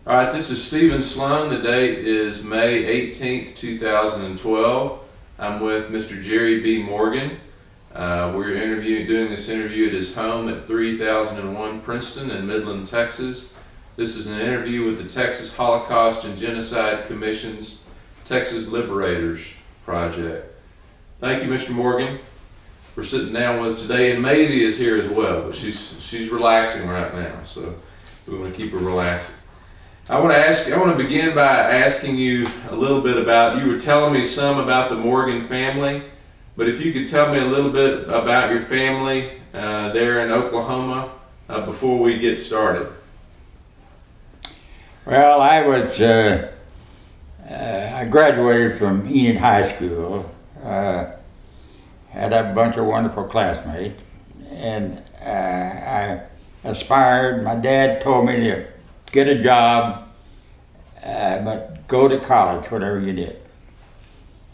All right, this is Stephen Sloan. The date is May 18th, 2012. I'm with Mr. Jerry B. Morgan. We're doing this interview at his home at 3001 Princeton in Midland, Texas. This is an interview with the Texas Holocaust and Genocide Commission's Texas Liberators project. Thank you, Mr. Morgan, for sitting down with us today. And Maisie is here as well, but she's relaxing right now, so we want to keep her relaxing. I want to begin by asking you a little bit about, you were telling me some about the Morgan family, but if you could tell me a little bit about your family there in Oklahoma before we get started. Well, I graduated from Enid High School, had a bunch of wonderful classmates, and I aspired. My dad told me to get a job, but go to college, whatever you did.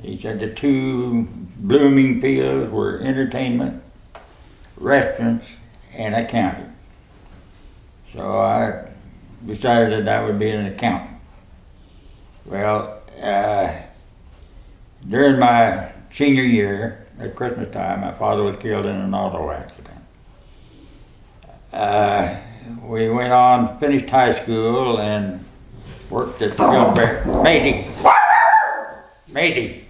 He said the two blooming fields were entertainment, restaurants, and accounting. So I decided that I would be an accountant. Well, during my senior year, at Christmas time, my father was killed in an auto accident. We went on, finished high school, and worked at Liberator. Maisie,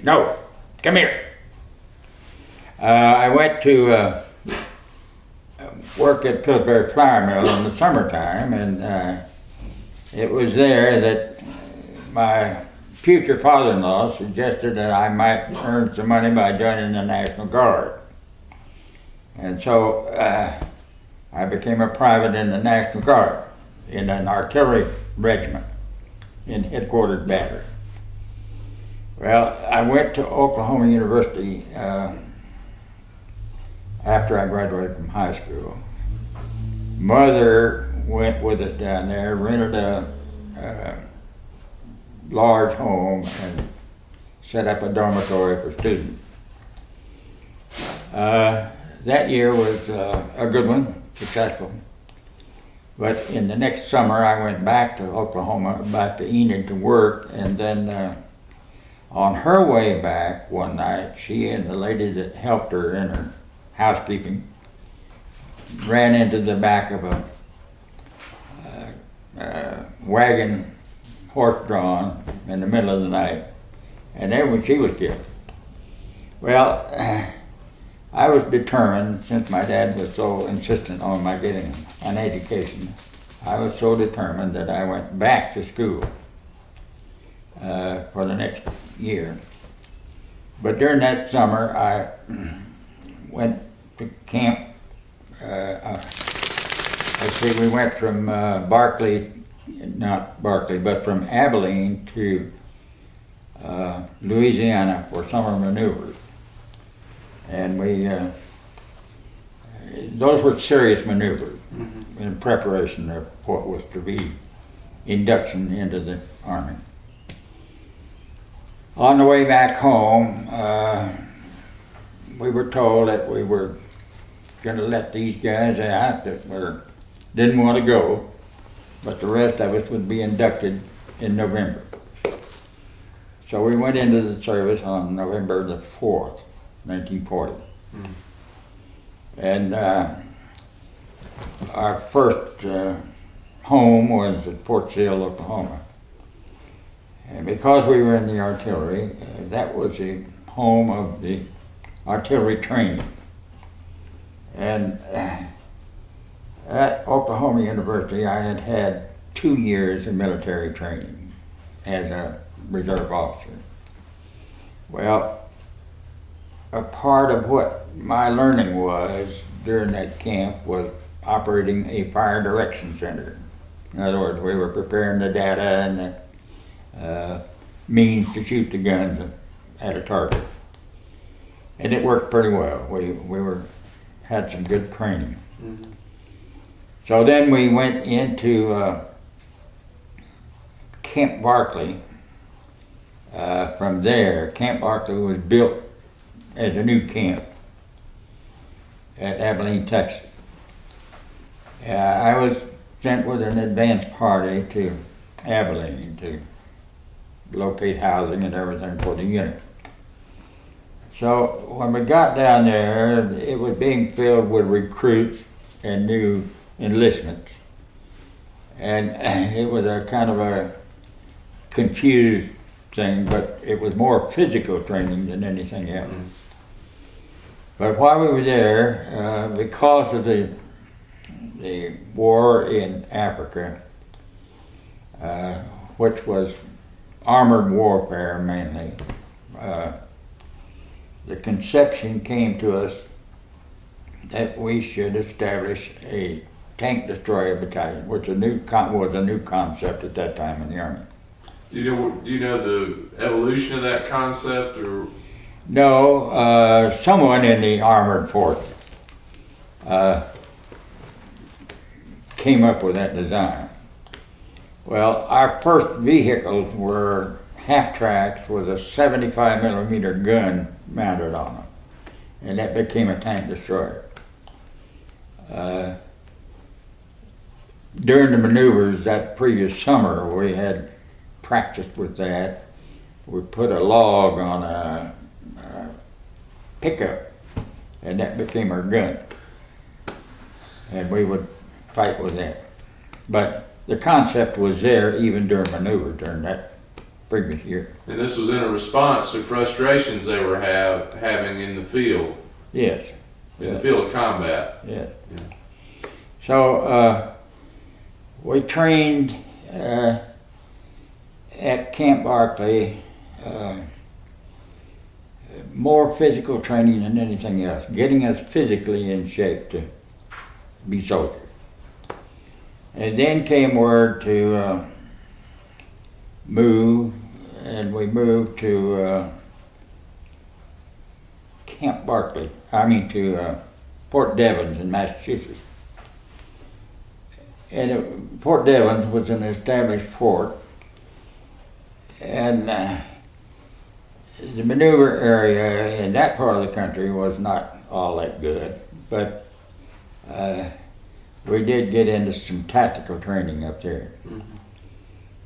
no, come here. I went to work at Pillsbury Flour Mill in the summertime, and it was there that my future father-in-law suggested that I might earn some money by joining the National Guard. And so I became a private in the National Guard in an artillery regiment in headquarters battery. Well, I went to Oklahoma University after I graduated from high school. Mother went with us down there, rented a large home and set up a dormitory for students. That year was a good one, successful. But in the next summer I went back to Oklahoma, back to Enid to work, and then on her way back one night, she and the lady that helped her in her housekeeping ran into the back of a wagon, horse-drawn, in the middle of the night, and then she was killed. Well, I was determined, since my dad was so insistent on my getting an education, I was so determined that I went back to school for the next year. But during that summer, I went to camp. We went from from Abilene to Louisiana for summer maneuvers. And those were serious maneuvers in preparation of what was to be induction into the Army. On the way back home, we were told that we were going to let these guys out that didn't want to go, but the rest of us would be inducted in November. So we went into the service on November the 4th, 1940. And our first home was at Fort Sill, Oklahoma. And because we were in the artillery, that was the home of the artillery training. And at Oklahoma University, I had had 2 years of military training as a reserve officer. Well, a part of what my learning was during that camp was operating a fire direction center. In other words, we were preparing the data and the means to shoot the guns at a target. And it worked pretty well. We had some good training. Mm-hmm. So then we went into Camp Barkley. From there, Camp Barkley was built as a new camp at Abilene, Texas. I was sent with an advance party to Abilene to locate housing and everything for the unit. So when we got down there, it was being filled with recruits and new enlistments. And it was a kind of a confused thing, but it was more physical training than anything else. But while we were there, because of the war in Africa, which was armored warfare mainly, the conception came to us that we should establish a tank destroyer battalion, which was a new concept at that time in the Army. Do you know the evolution of that concept, or? No, someone in the armored force came up with that design. Well, our first vehicles were half-tracks with a 75 millimeter gun mounted on them, and that became a tank destroyer. During the maneuvers that previous summer, we had practiced with that. We put a log on a pickup, and that became our gun. And we would fight with that. But the concept was there even during maneuver during that previous year. And this was in a response to frustrations they were having in the field. Yes. In the field of combat. Yes. Yeah. So we trained at Camp Barclay, more physical training than anything else, getting us physically in shape to be soldiers. And then came word to move, and we moved to Camp Barclay, to Fort Devens in Massachusetts. And Fort Devens was an established fort, and the maneuver area in that part of the country was not all that good, but we did get into some tactical training up there. Mm-hmm.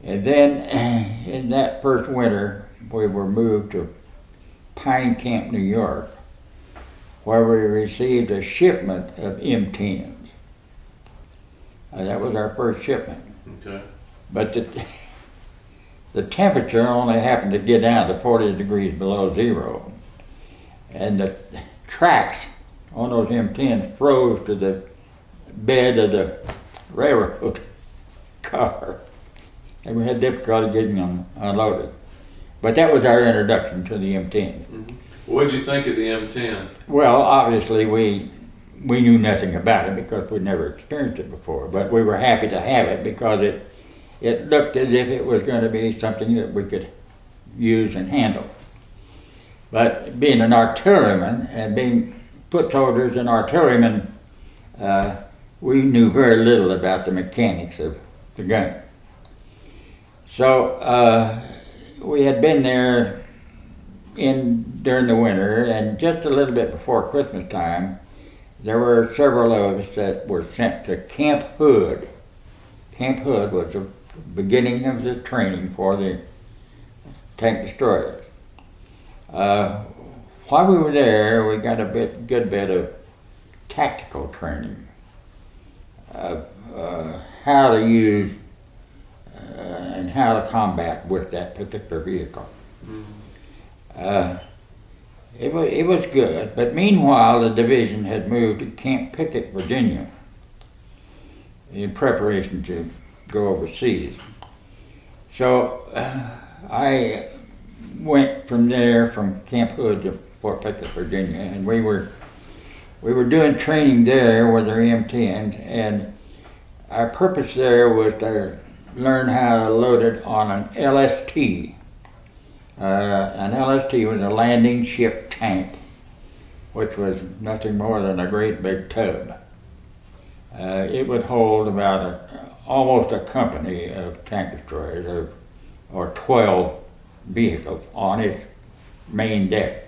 And then in that first winter, we were moved to Pine Camp, New York, where we received a shipment of M10s. That was our first shipment. Okay. But the temperature only happened to get down to 40 degrees below zero. And the tracks on those M10s froze to the bed of the railroad car. And we had difficulty getting them unloaded. But that was our introduction to the M10. Mm-hmm. What did you think of the M10? Well, obviously we knew nothing about it because we'd never experienced it before. But we were happy to have it because it looked as if it was going to be something that we could use and handle. But being an artilleryman and being foot soldiers and artillerymen, we knew very little about the mechanics of the gun. So we had been there during the winter, and just a little bit before Christmas time, there were several of us that were sent to Camp Hood. Camp Hood was the beginning of the training for the tank destroyers. While we were there, we got a good bit of tactical training of how to use and how to combat with that particular vehicle. It was good, but meanwhile the division had moved to Camp Pickett, Virginia, in preparation to go overseas. So I went from there, from Camp Hood to Fort Pickett, Virginia, and we were doing training there with our M10s, and our purpose there was to learn how to load it on an LST. An LST was a landing ship tank, which was nothing more than a great big tub. It would hold about almost a company of tank destroyers, or 12 vehicles on its main deck.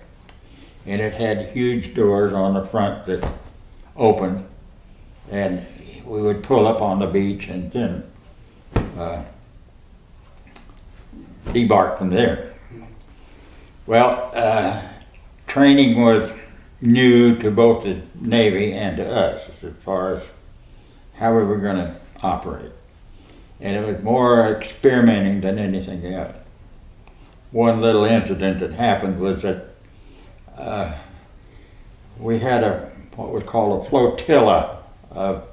And it had huge doors on the front that opened, and we would pull up on the beach and then debark from there. Well, training was new to both the Navy and to us as far as how we were going to operate. And it was more experimenting than anything else. One little incident that happened was that we had what was called a flotilla of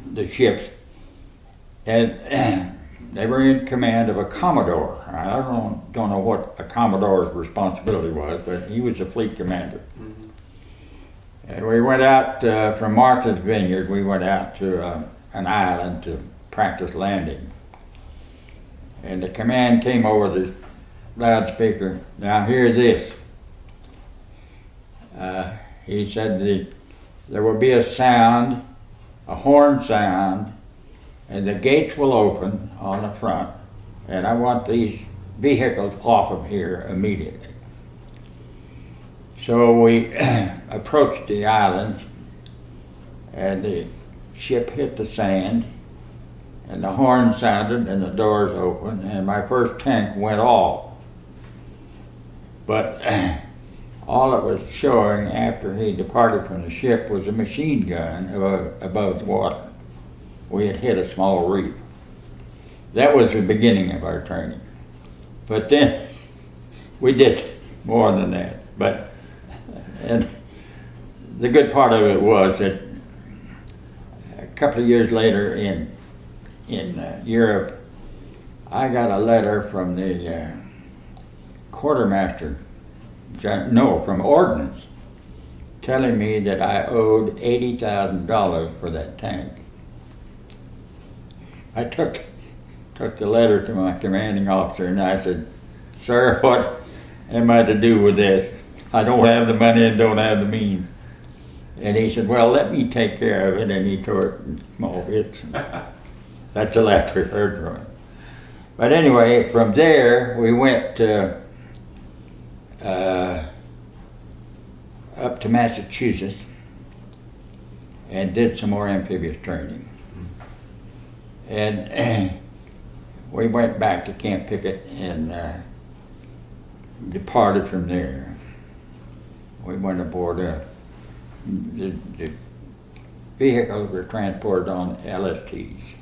the ships, and they were in command of a commodore. I don't know what a commodore's responsibility was, but he was the fleet commander. Mm-hmm. And we went out from Martha's Vineyard. We went out to an island to practice landing. And the command came over the loudspeaker. Now hear this. He said there will be a sound, a horn sound, and the gates will open on the front, and I want these vehicles off of here immediately. So we approached the island, and the ship hit the sand, and the horn sounded, and the doors opened, and my first tank went off. But all it was showing after he departed from the ship was a machine gun above the water. We had hit a small reef. That was the beginning of our training. But then we did more than that. And the good part of it was that a couple of years later in Europe, I got a letter from the quartermaster, from Ordnance, telling me that I owed $80,000 for that tank. I took the letter to my commanding officer and I said, "Sir, what am I to do with this? I don't have the money and don't have the means." And he said, "Well, let me take care of it," and he tore it in small bits. That's the last we heard from him. But anyway, from there we went up to Massachusetts and did some more amphibious training. And we went back to Camp Pickett and departed from there. We went aboard the vehicles were transported on LSTs,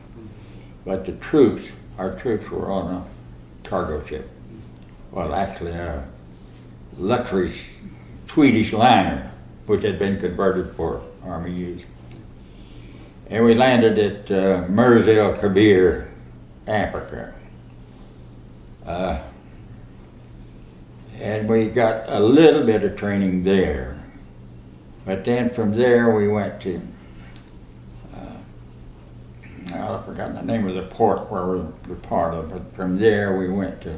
but our troops were on a cargo ship. Well, actually a luxury Swedish liner, which had been converted for Army use. And we landed at Mers el Kabir, Africa. And we got a little bit of training there. But then from there we went to, I've forgotten the name of the port where we were part of, but from there we went to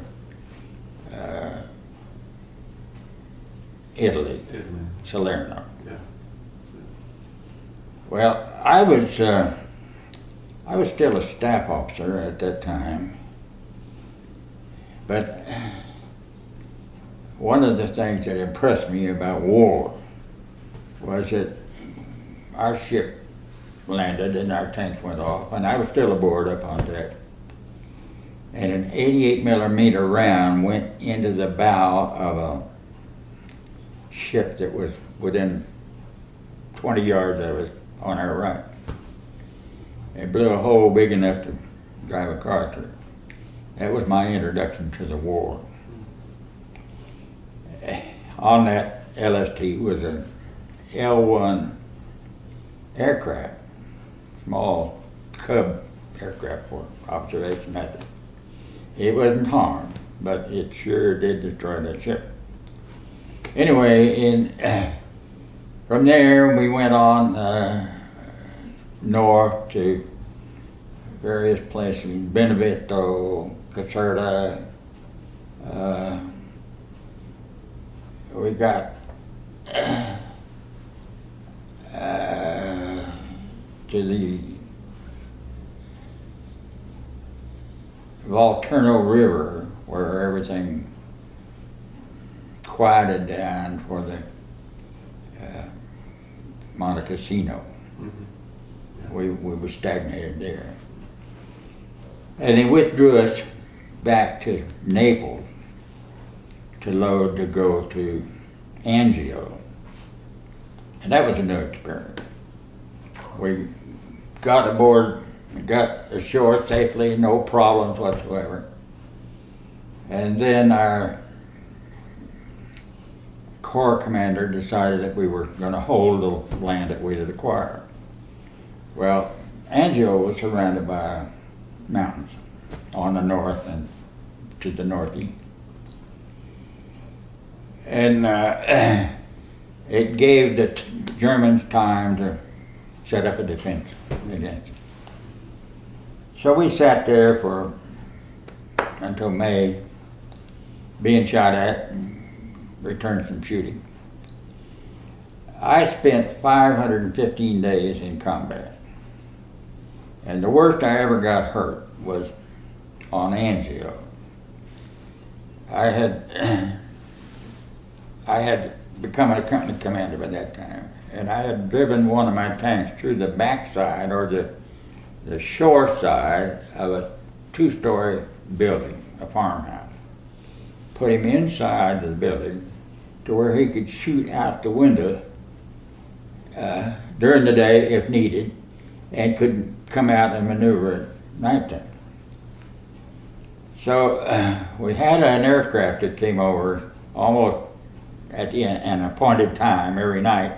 Italy, Salerno. Yeah. Well, I was still a staff officer at that time, but one of the things that impressed me about war was that our ship landed and our tanks went off, and I was still aboard up on deck. And an 88 millimeter round went into the bow of a ship that was within 20 yards of us on our right. It blew a hole big enough to drive a car through. That was my introduction to the war. On that LST was an L-1 aircraft, small Cub aircraft for observation method. It wasn't harmed, but it sure did destroy that ship. Anyway, from there we went on north to various places, Benevento, Caserta. We got to the Volturno River, where everything quieted down for the Montecasino. Mhm. We were stagnated there. And they withdrew us back to Naples to load to go to Angio. And that was a new experience. We got aboard, got ashore safely, no problems whatsoever. And then our Corps commander decided that we were going to hold the land that we had acquired. Well, Angio was surrounded by mountains on the north and to the northeast. And it gave the Germans time to set up a defense against it. So we sat there for until May, being shot at and returned from shooting. I spent 515 days in combat. And the worst I ever got hurt was on Angio. I had become a company commander by that time, and I had driven one of my tanks through the backside or the shore side of a two-story building, a farmhouse. Put him inside the building to where he could shoot out the window during the day if needed, and could come out and maneuver at nighttime. So we had an aircraft that came over almost at an appointed time every night,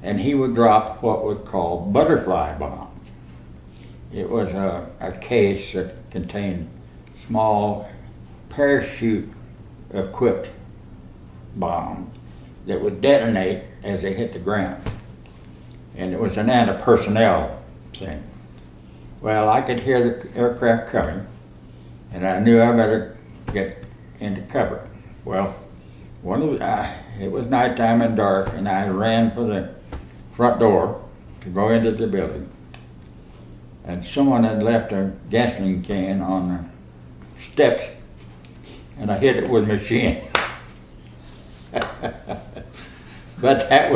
and he would drop what was called butterfly bombs. It was a case that contained small parachute-equipped bombs that would detonate as they hit the ground. And it was an anti-personnel thing. Well, I could hear the aircraft coming, and I knew I better get into cover. Well, it was nighttime and dark, and I ran for the front door to go into the building. And someone had left a gasoline can on the steps, and I hit it with a machine. But that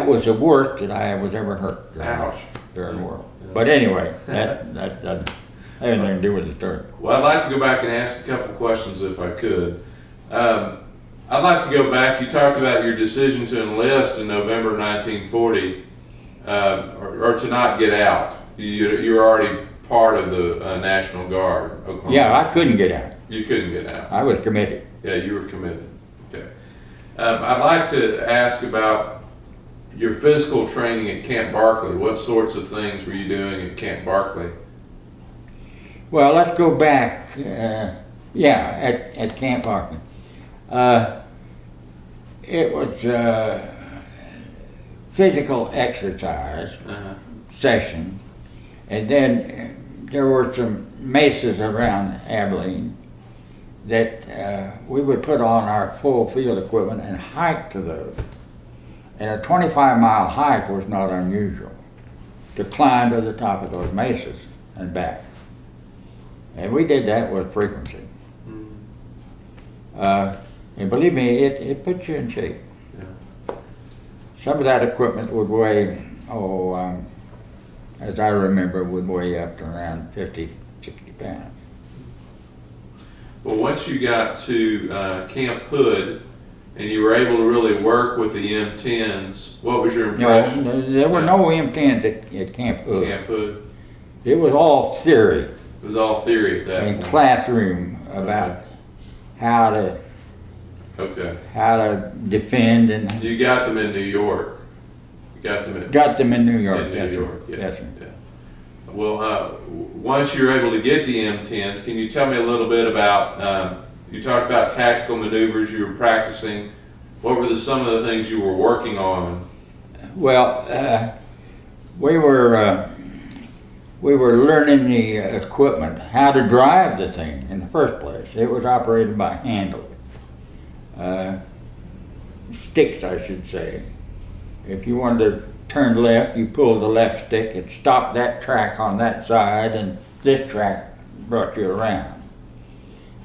was the worst that I was ever hurt during the war. Yeah. But anyway, that doesn't have anything to do with the story. Well, I'd like to go back and ask a couple questions if I could. I'd like to go back. You talked about your decision to enlist in November 1940, or to not get out. You were already part of the National Guard, Oklahoma. Yeah, I couldn't get out. You couldn't get out. I was committed. Yeah, you were committed. Okay. I'd like to ask about your physical training at Camp Barkley. What sorts of things were you doing at Camp Barkley? Well, let's go back. At Camp Barkley. It was physical exercise session, and then there were some mesas around Abilene that we would put on our full field equipment and hike to those. And a 25-mile hike was not unusual, to climb to the top of those mesas and back. And we did that with frequency. And believe me, it puts you in shape. Yeah. Some of that equipment would weigh, as I remember, would weigh up to around 50, 60 pounds. Well, once you got to Camp Hood and you were able to really work with the M10s, what was your impression? No, there were no M10s at Camp Hood. Camp Hood? It was all theory. It was all theory at that And point. classroom about how to defend, and You got them in New York. You got them in New York. in New That's York. right. Yeah. That's right. Yeah. Well, once you were able to get the M10s, can you tell me a little bit about, you talked about tactical maneuvers you were practicing. What were some of the things you were working on? Well, we were learning the equipment, how to drive the thing in the first place. It was operated by handle. Sticks, I should say. If you wanted to turn left, you pulled the left stick, it stopped that track on that side, and this track brought you around.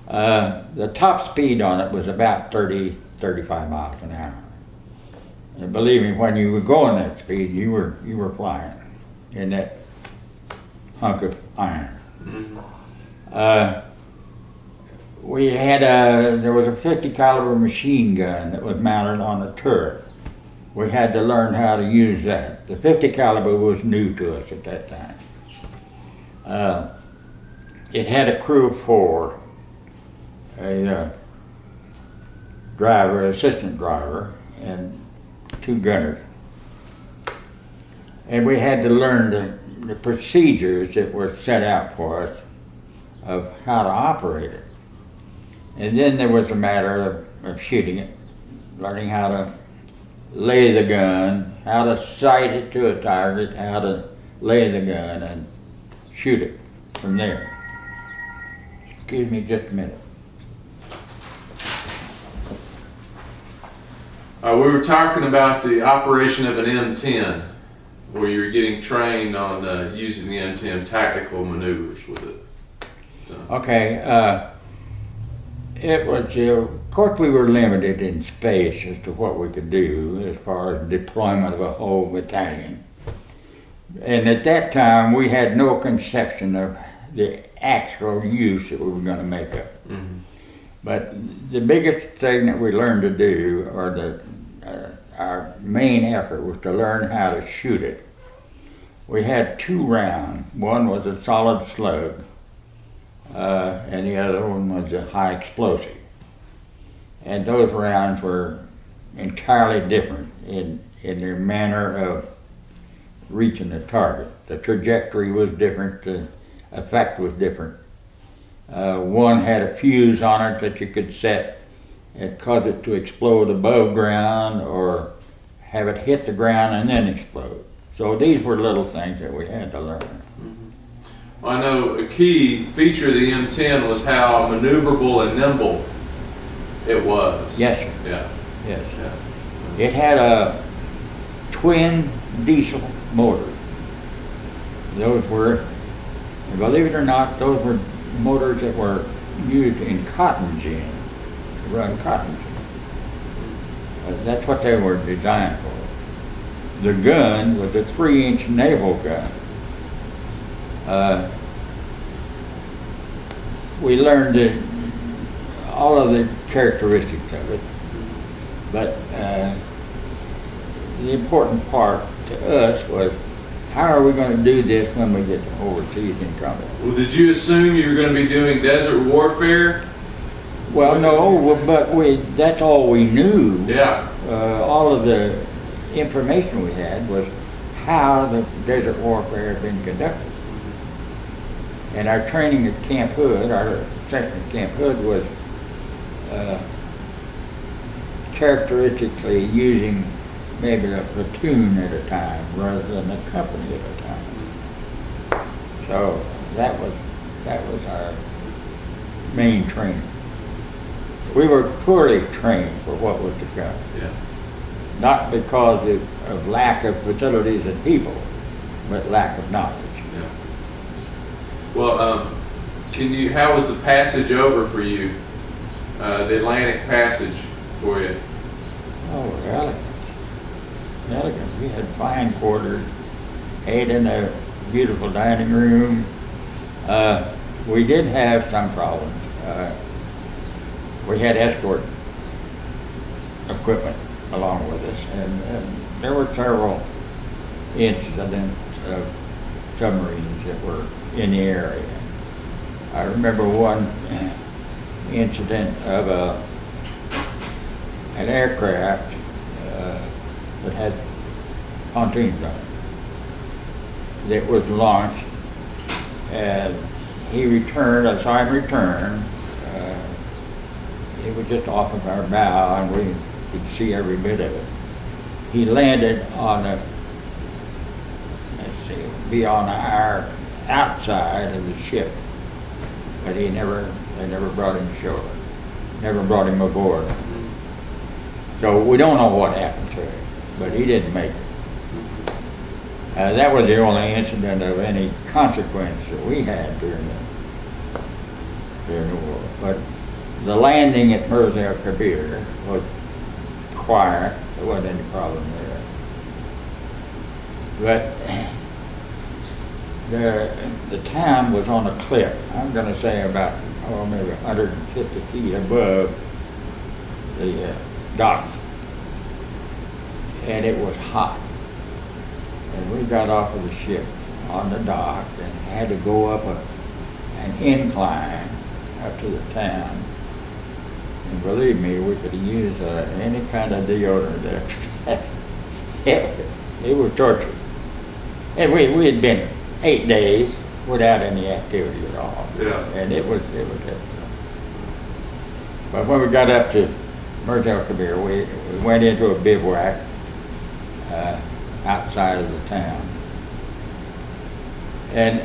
The top speed on it was about 30, 35 miles an hour. And believe me, when you were going that speed, you were flying in that hunk of iron. We had there was a 50 caliber machine gun that was mounted on a turret. We had to learn how to use that. The 50 caliber was new to us at that time. It had a crew of 4, a driver, assistant driver, and 2 gunners. And we had to learn the procedures that were set out for us of how to operate it. And then there was a matter of shooting it, learning how to lay the gun, how to sight it to a target, how to lay the gun and shoot it from there. Excuse me just a minute. We were talking about the operation of an M10, where you were getting trained on using the M10 tactical maneuvers with it. So. Okay, it was, of course we were limited in space as to what we could do as far as deployment of a whole battalion. And at that time we had no conception of the actual use that we were going to make of it. Mm-hmm. But the biggest thing that we learned to do, or our main effort, was to learn how to shoot it. We had 2 rounds. One was a solid slug, and the other one was a high explosive. And those rounds were entirely different in their manner of reaching the target. The trajectory was different, the effect was different. One had a fuse on it that you could set and cause it to explode above ground, or have it hit the ground and then explode. So these were little things that we had to learn. Mm-hmm. Well, I know a key feature of the M10 was how maneuverable and nimble it was. Yes, sir. Yeah. Yes. Yeah. It had a twin diesel motor. Those were, and believe it or not, those were motors that were used in cotton gin, to run cotton gin. That's what they were designed for. The gun was a 3-inch naval gun. We learned all of the characteristics of it, but the important part to us was, how are we going to do this when we get overseas in combat? Well, did you assume you were going to be doing desert warfare? Well, no, but that's all we knew. Yeah. All of the information we had was how the desert warfare had been conducted. And our training at Camp Hood, our section at Camp Hood, was characteristically using maybe a platoon at a time rather than a company at a time. So that was our main training. We were poorly trained for what was to come. Yeah. Not because of lack of facilities and people, but lack of knowledge. Yeah. Well, how was the passage over for you? The Atlantic Passage for you? Oh, elegant. Elegant. We had fine quarters, ate in a beautiful dining room. We did have some problems. We had escort equipment along with us, and there were several incidents of submarines that were in the area. I remember one incident of an aircraft that had pontoons on it that was launched, and he returned. I saw him return. It was just off of our bow, and we could see every bit of it. He landed on on our outside of the ship, but they never brought him ashore, never brought him aboard. So we don't know what happened to him, but he didn't make it. That was the only incident of any consequence that we had during the war. But the landing at Mirza Kabir was quiet, There wasn't any problem there. But the town was on a cliff. I'm going to say about, maybe 150 feet above the docks. And it was hot. And we got off of the ship on the dock and had to go up an incline up to the town. And believe me, we could use any kind of deodorant there. It was torture. And we had been 8 days without any activity at all. Yeah. And it was difficult. But when we got up to Kabir, we went into a bivouac outside of the town. And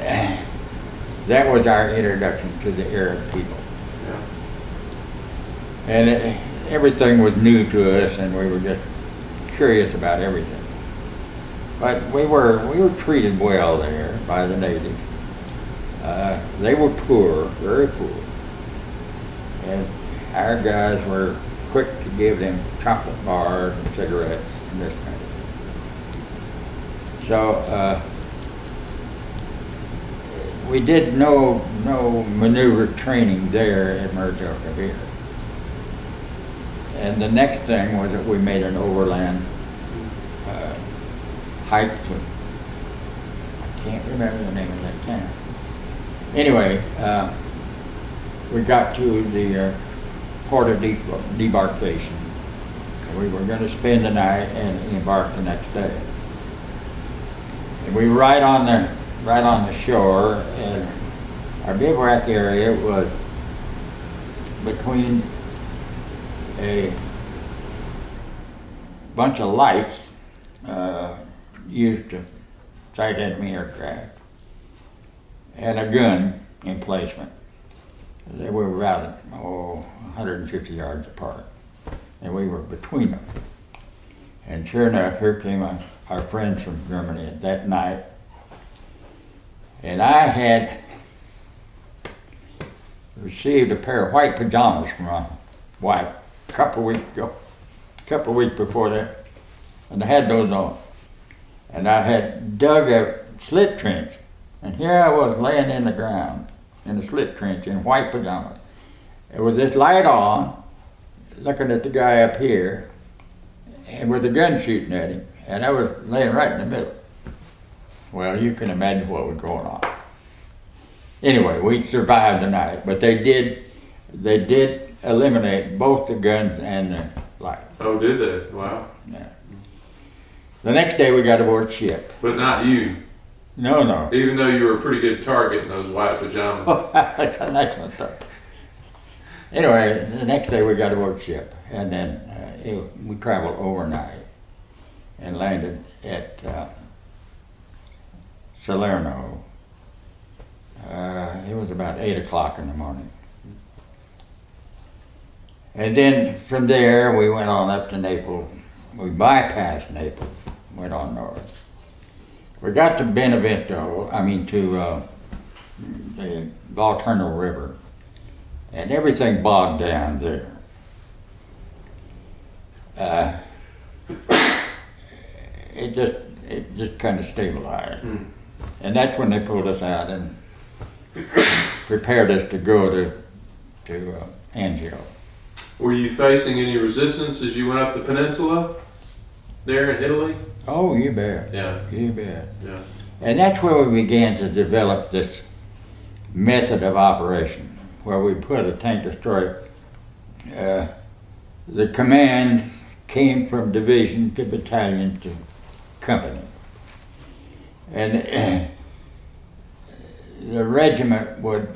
that was our introduction to the Arab people. Yeah. And everything was new to us, and we were just curious about everything. But we were treated well there by the natives. They were poor, very poor. And our guys were quick to give them chocolate bars and cigarettes and this kind of thing. So we did no maneuver training there at Mirza Kabir. And the next thing was that we made an overland hike to, I can't remember the name of that town. Anyway, we got to the port of debarkation. We were going to spend the night and embark the next day. And we were right on the shore, and our bivouac area was between a bunch of lights used to sight enemy aircraft and a gun emplacement. They were about 150 yards apart, and we were between them. And sure enough, here came our friends from Germany that night, and I had received a pair of white pajamas from my wife a couple of weeks before that, and I had those on. And I had dug a slit trench, and here I was laying in the ground in the slit trench in white pajamas. It was this light on, looking at the guy up here, and with a gun shooting at him, and I was laying right in the middle. Well, you can imagine what was going on. Anyway, we survived the night, but they did eliminate both the guns and the light. Oh, did they? Wow. Yeah. The next day we got aboard ship. But not you. No. Even though you were a pretty good target in those white pajamas. Oh, that's an excellent thought. Anyway, the next day we got aboard ship, and then we traveled overnight and landed at Salerno. It was about 8 o'clock in the morning. And then from there we went on up to Naples. We bypassed Naples, went on north. We got to to the Volturno River, and everything bogged down there. It just kind of stabilized. And that's when they pulled us out and prepared us to go to Angio. Were you facing any resistance as you went up the peninsula there in Italy? Oh, you bet. Yeah. You bet. Yeah. And that's where we began to develop this method of operation, where we put a tank destroyer. The command came from division to battalion to company. And the regiment would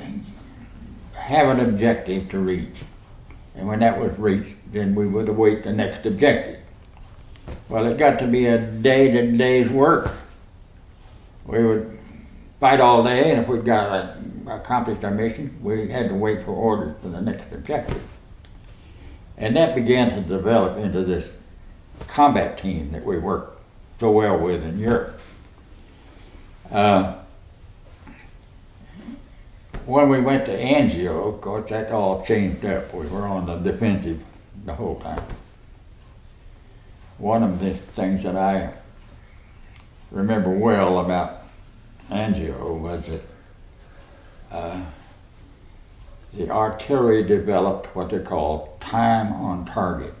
have an objective to reach. And when that was reached, then we would await the next objective. Well, it got to be a day-to-day's work. We would fight all day, and if we got accomplished our mission, we had to wait for orders for the next objective. And that began to develop into this combat team that we worked so well with in Europe. When we went to Angio, of course, that all changed up. We were on the defensive the whole time. one of the things that I remember well about Angio was that the artillery developed what they call time on target,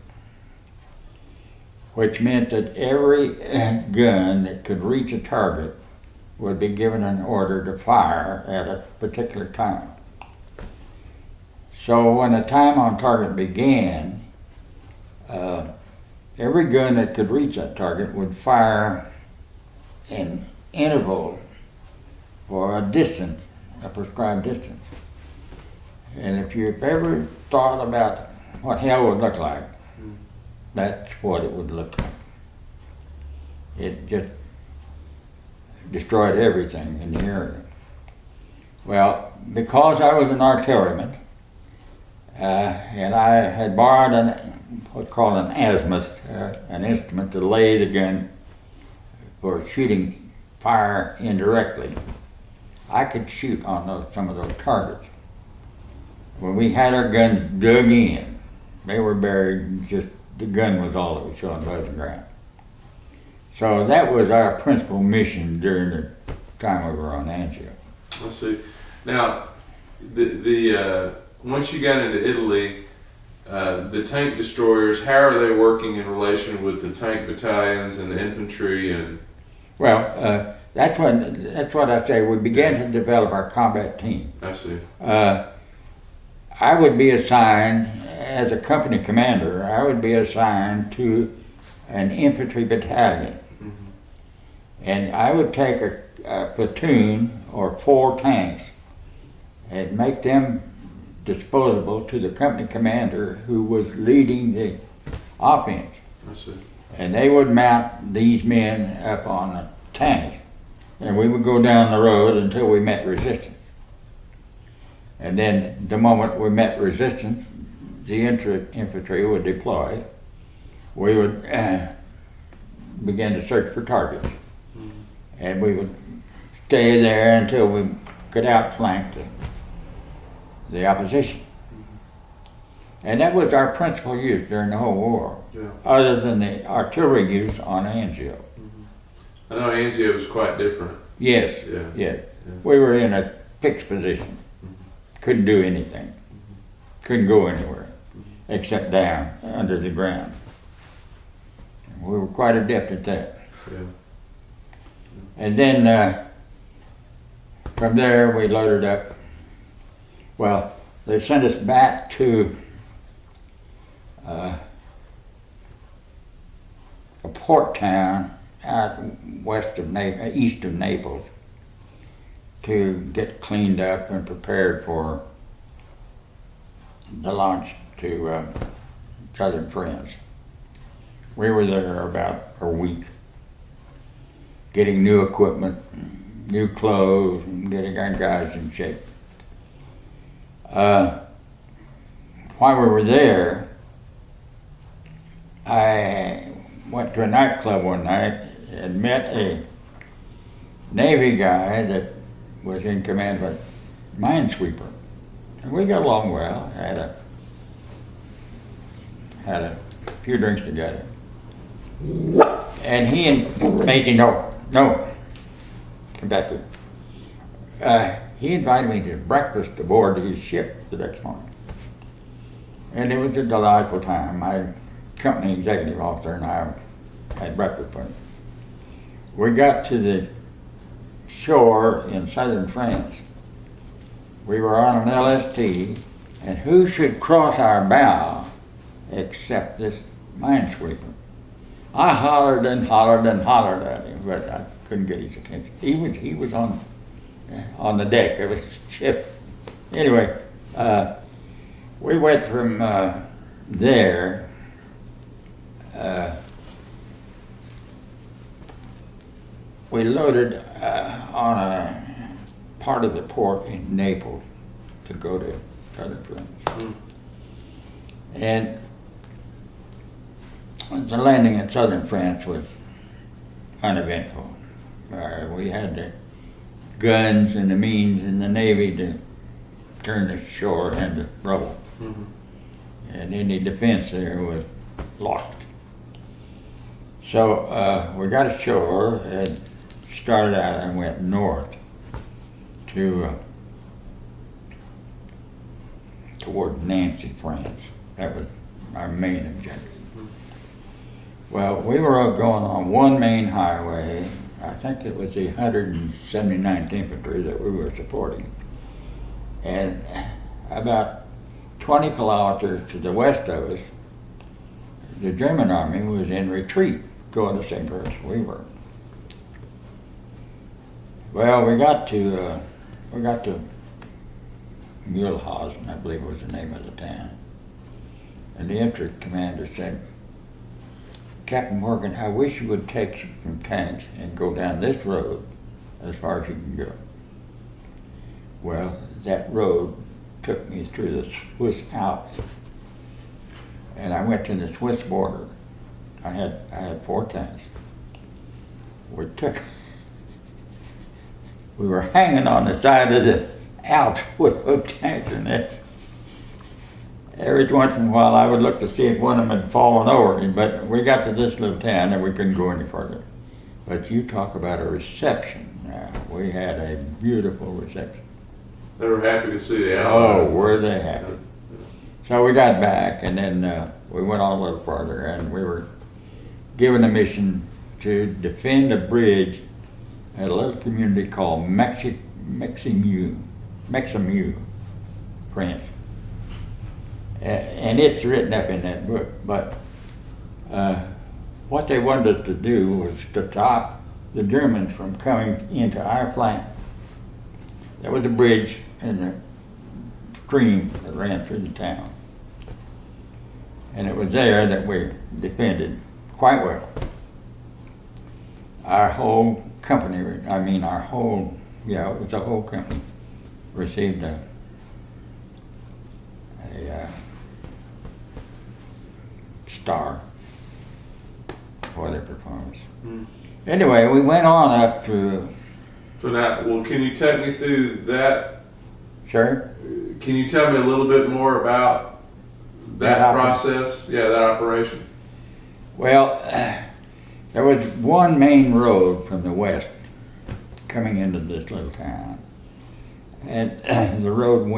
which meant that every gun that could reach a target would be given an order to fire at a particular time. So when the time on target began, every gun that could reach that target would fire in interval for a distance, a prescribed distance. And if you've ever thought about what hell would look like, that's what it would look like. It just destroyed everything in the area. Well, because I was an artilleryman, and I had borrowed what's called an azimuth, an instrument to lay the gun for shooting fire indirectly, I could shoot on some of those targets. When we had our guns dug in, they were buried, just the gun was all that was showing above the ground. So that was our principal mission during the time we were on Angio. I see. Now, the once you got into Italy, the tank destroyers, how are they working in relation with the tank battalions and the infantry? And well, that's what I say. We began to develop our combat team. I see. I would be assigned, as a company commander, I would be assigned to an infantry battalion. Mm-hmm. And I would take a platoon or 4 tanks and make them disposable to the company commander who was leading the offense. I see. And they would mount these men up on the tanks, and we would go down the road until we met resistance. And then the moment we met resistance, the infantry would deploy. We would begin to search for targets. Mm-hmm. And we would stay there until we could outflank the opposition. Mm-hmm. And that was our principal use during the whole war, other than the artillery use on Angio. Mm-hmm. I know Angio was quite different. Yes, yes. We were in a fixed position. Couldn't do anything. Couldn't go anywhere except down under the ground. We were quite adept at that. Yeah. And then from there we loaded up. Well, they sent us back to a port town out east of Naples to get cleaned up and prepared for the launch to southern France. We were there about a week, getting new equipment, new clothes, and getting our guys in shape. While we were there, I went to a nightclub one night and met a Navy guy that was in command of a minesweeper. And we got along well, had a few drinks together. And he invited come back here. He invited me to breakfast aboard his ship the next morning. And it was a delightful time. My company executive officer and I had breakfast with him. We got to the shore in southern France. We were on an LST, and who should cross our bow except this minesweeper? I hollered and hollered and hollered at him, but I couldn't get his attention. He was on the deck of his ship. Anyway, we went from there. We loaded on a part of the port in Naples to go to southern France. Mm. And the landing in southern France was uneventful. We had the guns and the means in the Navy to turn the shore into rubble. Mm-hmm. And any defense there was lost. So we got ashore and started out and went north to toward Nancy, France. That was our main objective. Well, we were going on one main highway. I think it was the 179th Infantry that we were supporting. And about 20 kilometers to the west of us, the German army was in retreat, going the same direction we were. Well, we got to Mulehausen, I believe was the name of the town. And the infantry commander said, "Captain Morgan, I wish you would take some tanks and go down this road as far as you can go." Well, that road took me through the Swiss Alps. And I went to the Swiss border. I had 4 tanks. We were hanging on the side of the Alps with those tanks in it. Every once in a while I would look to see if one of them had fallen over, but we got to this little town and we couldn't go any further. But you talk about a reception. We had a beautiful reception. They were happy to see the Oh, were they happy. So we got back and then we went on a little further and we were given a mission to defend a bridge at a little community called Meximu, France. And it's written up in that book, but what they wanted us to do was to stop the Germans from coming into our flank. There was a bridge in the stream that ran through the town. And it was there that we defended quite well. Our whole company, it was the whole company, received a star for their performance. Anyway, we went on up to... So now, well, can you take me through that? Sure. Can you tell me a little bit more about that process? Yeah, that operation. Well, there was one main road from the west coming into this little town. And the road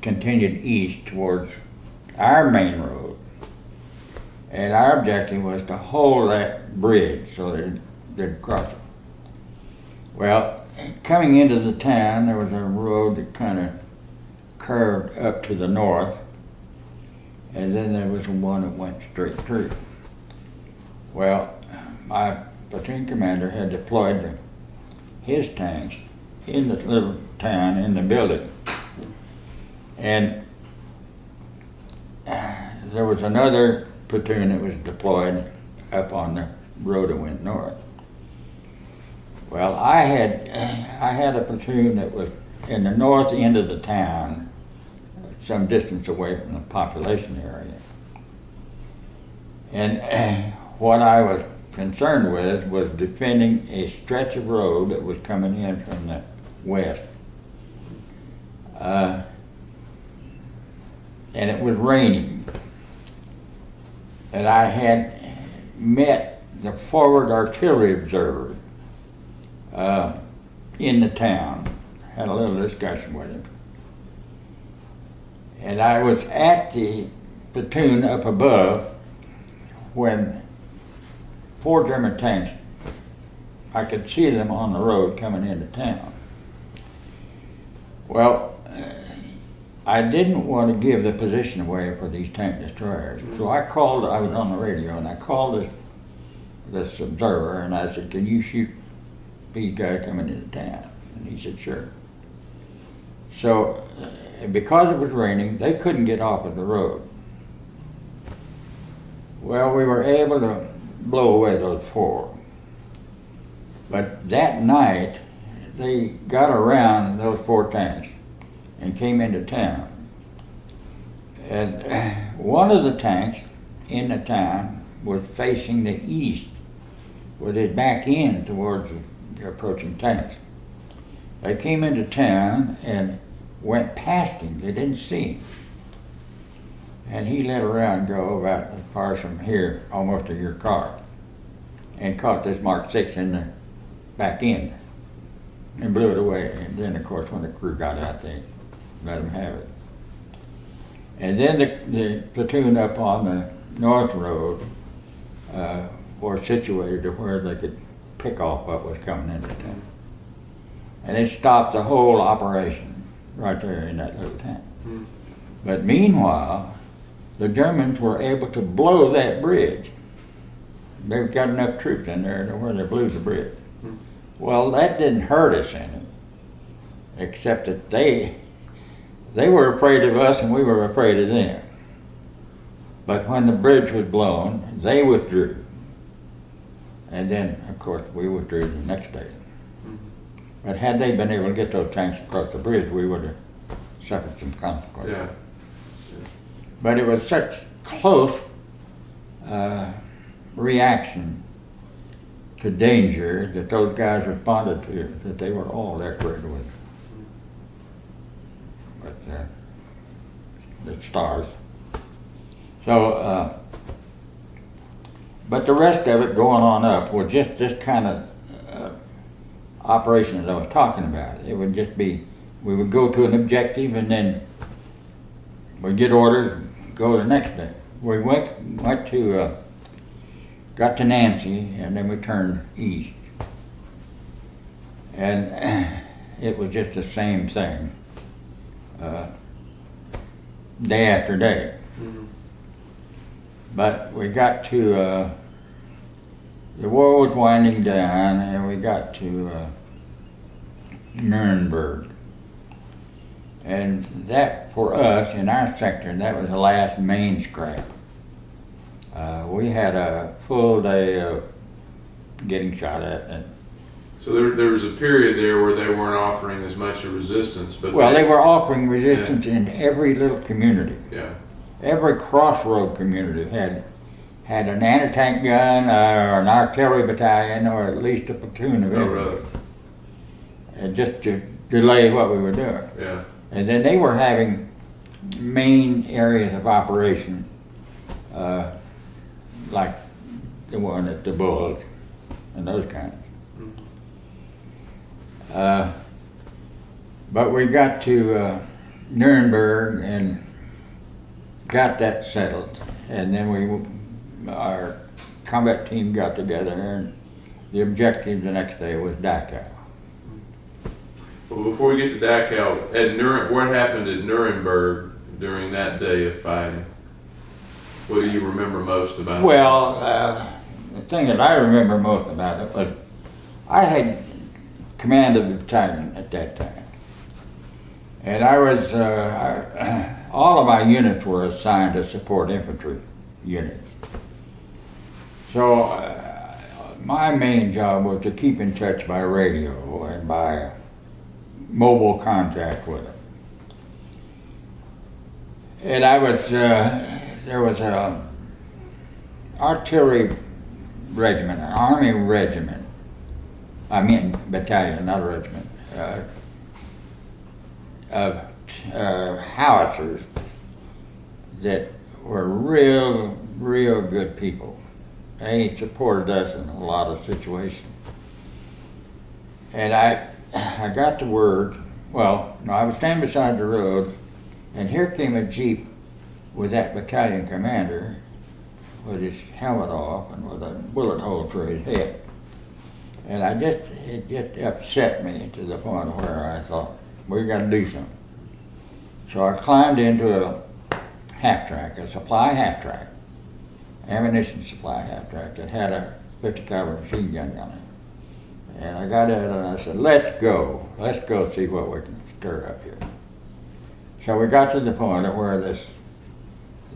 continued east towards our main road. And our objective was to hold that bridge so that they'd cross it. Well, coming into the town, there was a road that kind of curved up to the north, and then there was one that went straight through. Well, my platoon commander had deployed his tanks in the little town, in the building. And there was another platoon that was deployed up on the road that went north. Well, I had a platoon that was in the north end of the town, some distance away from the population area. And what I was concerned with was defending a stretch of road that was coming in from the west. And it was raining. And I had met the forward artillery observer in the town, had a little discussion with him. And I was at the platoon up above when 4 German tanks, I could see them on the road coming into town. Well, I didn't want to give the position away for these tank destroyers. So I was on the radio, and I called this observer, and I said, "Can you shoot these guys coming into town?" And he said, "Sure." So, because it was raining, they couldn't get off of the road. Well, we were able to blow away those 4. But that night, they got around those 4 tanks and came into town. And one of the tanks in the town was facing the east, with his back end towards the approaching tanks. They came into town and went past him. They didn't see him. And he let around go about as far as from here, almost to your car. and caught this Mark 6 in the back end and blew it away. And then, of course, when the crew got out, they let them have it. And then the platoon up on the North Road were situated to where they could pick off what was coming into town. And it stopped the whole operation right there in that little town. Mm. But meanwhile, the Germans were able to blow that bridge. They've got enough troops in there to where they blew the bridge. Mm. Well, that didn't hurt us any, except that they were afraid of us and we were afraid of them. But when the bridge was blown, they withdrew. And then, of course, we withdrew the next day. Mm. But had they been able to get those tanks across the bridge, we would have suffered some consequences. Yeah. But it was such close reaction to danger that those guys responded to that they were all decorated with. But the stars. So, but the rest of it going on up was just this kind of operation that I was talking about. It would just be, we would go to an objective and then we'd get orders, go the next day. We went to, got to Nancy, and then we turned east. And it was just the same thing, day after day. Mm-hmm. But we got to, the war was winding down, and we got to Nuremberg. And that, for us, in our sector, that was the last main scrap. We had a full day of getting shot at. And So there was a period there where they weren't offering as much of resistance, but well, they were offering resistance in every little community. Yeah. Every crossroad community had an anti-tank gun or an artillery battalion or at least a platoon of Oh, everything. really? And just to delay what we were doing. Yeah. And then they were having main areas of operation, like the one at the Bulge and those kinds. But we got to Nuremberg and got that settled, and then our combat team got together, and the objective the next day was Dachau. Well, before we get to Dachau, what happened at Nuremberg during that day of fighting? What do you remember most about it? Well, the thing that I remember most about it was I had command of the battalion at that time. And I was, all of my units were assigned to support infantry units. So my main job was to keep in touch by radio and by mobile contact with them. And I was, there was a artillery regiment, an army regiment, battalion, not a regiment, of howitzers that were real good people. They supported us in a lot of situations. And I got the word, well, no, I was standing beside the road, and here came a Jeep with that battalion commander with his helmet off and with a bullet hole through his head. And it just upset me to the point where I thought, we got to do something. So I climbed into a half-track, a supply half-track, ammunition supply half-track that had a 50 caliber machine gun on it. And I got in and I said, let's go see what we can stir up here. So we got to the point of where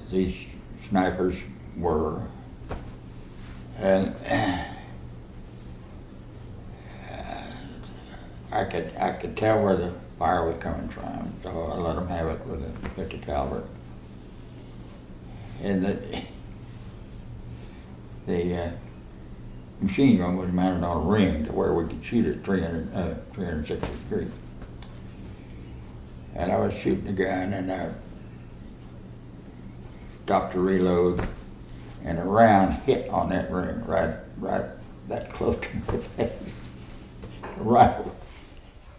these snipers were, and I could tell where the fire was coming from, so I let them have it with a 50 caliber. And the machine gun was mounted on a ring to where we could shoot at 360 degrees. And I was shooting the gun, and I stopped to reload, and a round hit on that ring right that close to my face. Right.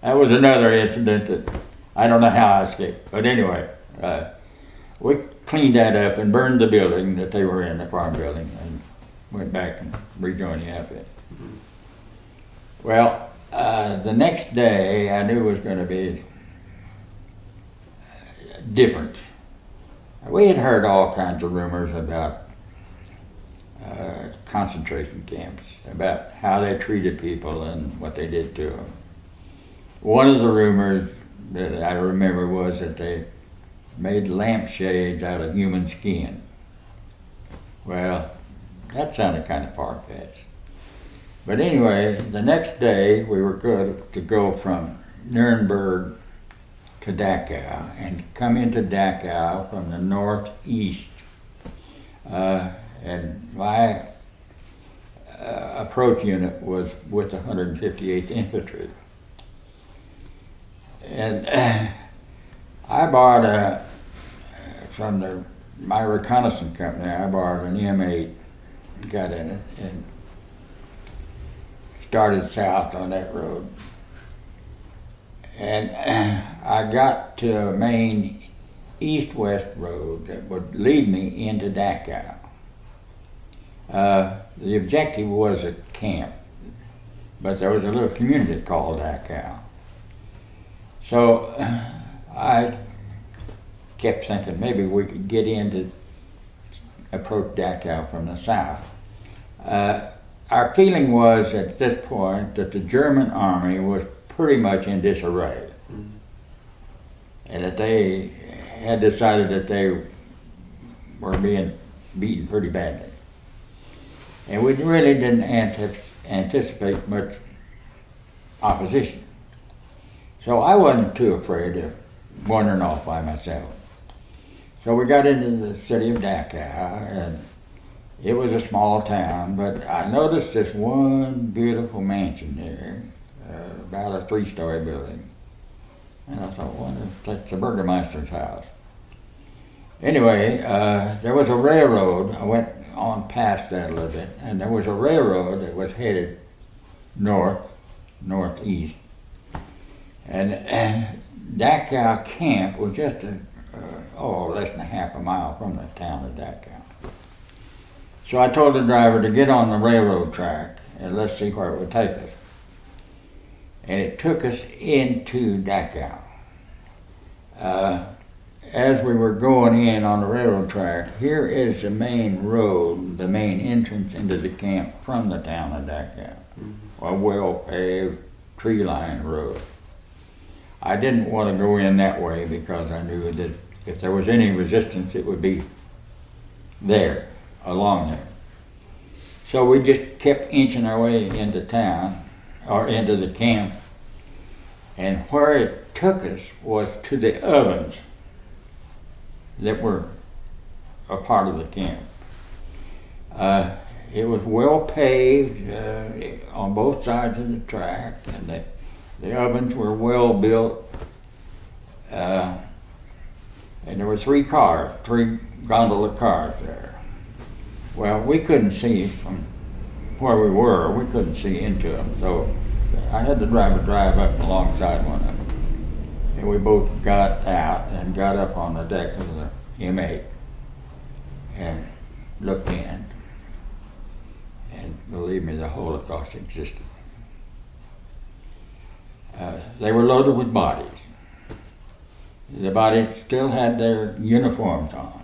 That was another incident that I don't know how I escaped. But anyway, we cleaned that up and burned the building that they were in, the farm building, and went back and rejoined the outfit. Well, the next day I knew it was going to be different. We had heard all kinds of rumors about concentration camps, about how they treated people and what they did to them. One of the rumors that I remember was that they made lampshades out of human skin. Well, that sounded kind of far-fetched. But anyway, the next day we were good to go from Nuremberg to Dachau and come into Dachau from the northeast. And my approach unit was with the 158th Infantry. And I borrowed from my reconnaissance company, I borrowed an M8, got in it, and started south on that road. And I got to a main east-west road that would lead me into Dachau. The objective was a camp, but there was a little community called Dachau. So I kept thinking maybe we could get in to approach Dachau from the south. Our feeling was at this point that the German army was pretty much in disarray, and that they had decided that they were being beaten pretty badly. And we really didn't anticipate much opposition. So I wasn't too afraid of wandering off by myself. So we got into the city of Dachau, and it was a small town, but I noticed this one beautiful mansion there, about a 3-story building. And I thought, wonder if that's the Burgermeister's house. Anyway, there was a railroad. I went on past that a little bit, and there was a railroad that was headed northeast. And Dachau camp was just less than a half a mile from the town of Dachau. So I told the driver to get on the railroad track and let's see where it would take us. And it took us into Dachau. As we were going in on the railroad track, here is the main road, the main entrance into the camp from the town of Dachau. A well-paved, tree-lined road. I didn't want to go in that way because I knew that if there was any resistance, it would be there, along there. So we just kept inching our way into town, or into the camp, and where it took us was to the ovens that were a part of the camp. It was well paved on both sides of the track, and the ovens were well built, and there were 3 gondola cars there. Well, we couldn't see from where we were, we couldn't see into them, so I had the driver drive up alongside one of them. And we both got out and got up on the deck of the M8 and looked in. And believe me, the Holocaust existed. They were loaded with bodies. The bodies still had their uniforms on,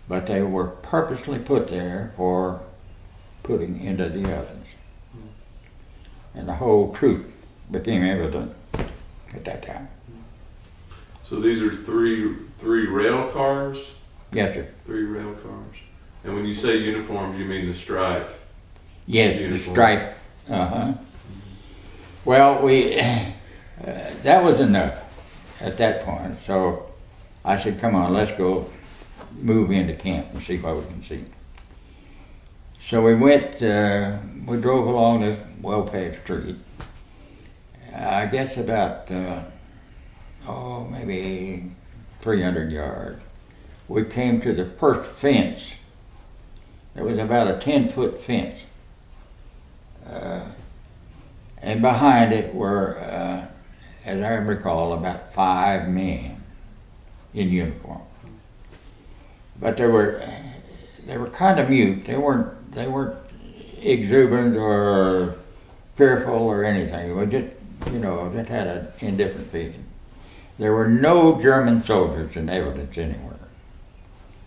but they were purposely put there for putting into the ovens. And the whole truth became evident at that time. So these are three rail cars? Yes, sir. 3 rail cars. And when you say uniforms, you mean the stripe? Yes, uniform. the stripe. Uh-huh. Well, that was enough at that point. So I said, come on, let's go move into camp and see what we can see. So we we drove along this well-paved street. I guess about, maybe 300 yards. We came to the first fence. It was about a 10-foot fence. And behind it were, as I recall, about 5 men in uniform. But they were kind of mute. They weren't exuberant or fearful or anything. They were just, just had an indifferent feeling. There were no German soldiers in evidence anywhere.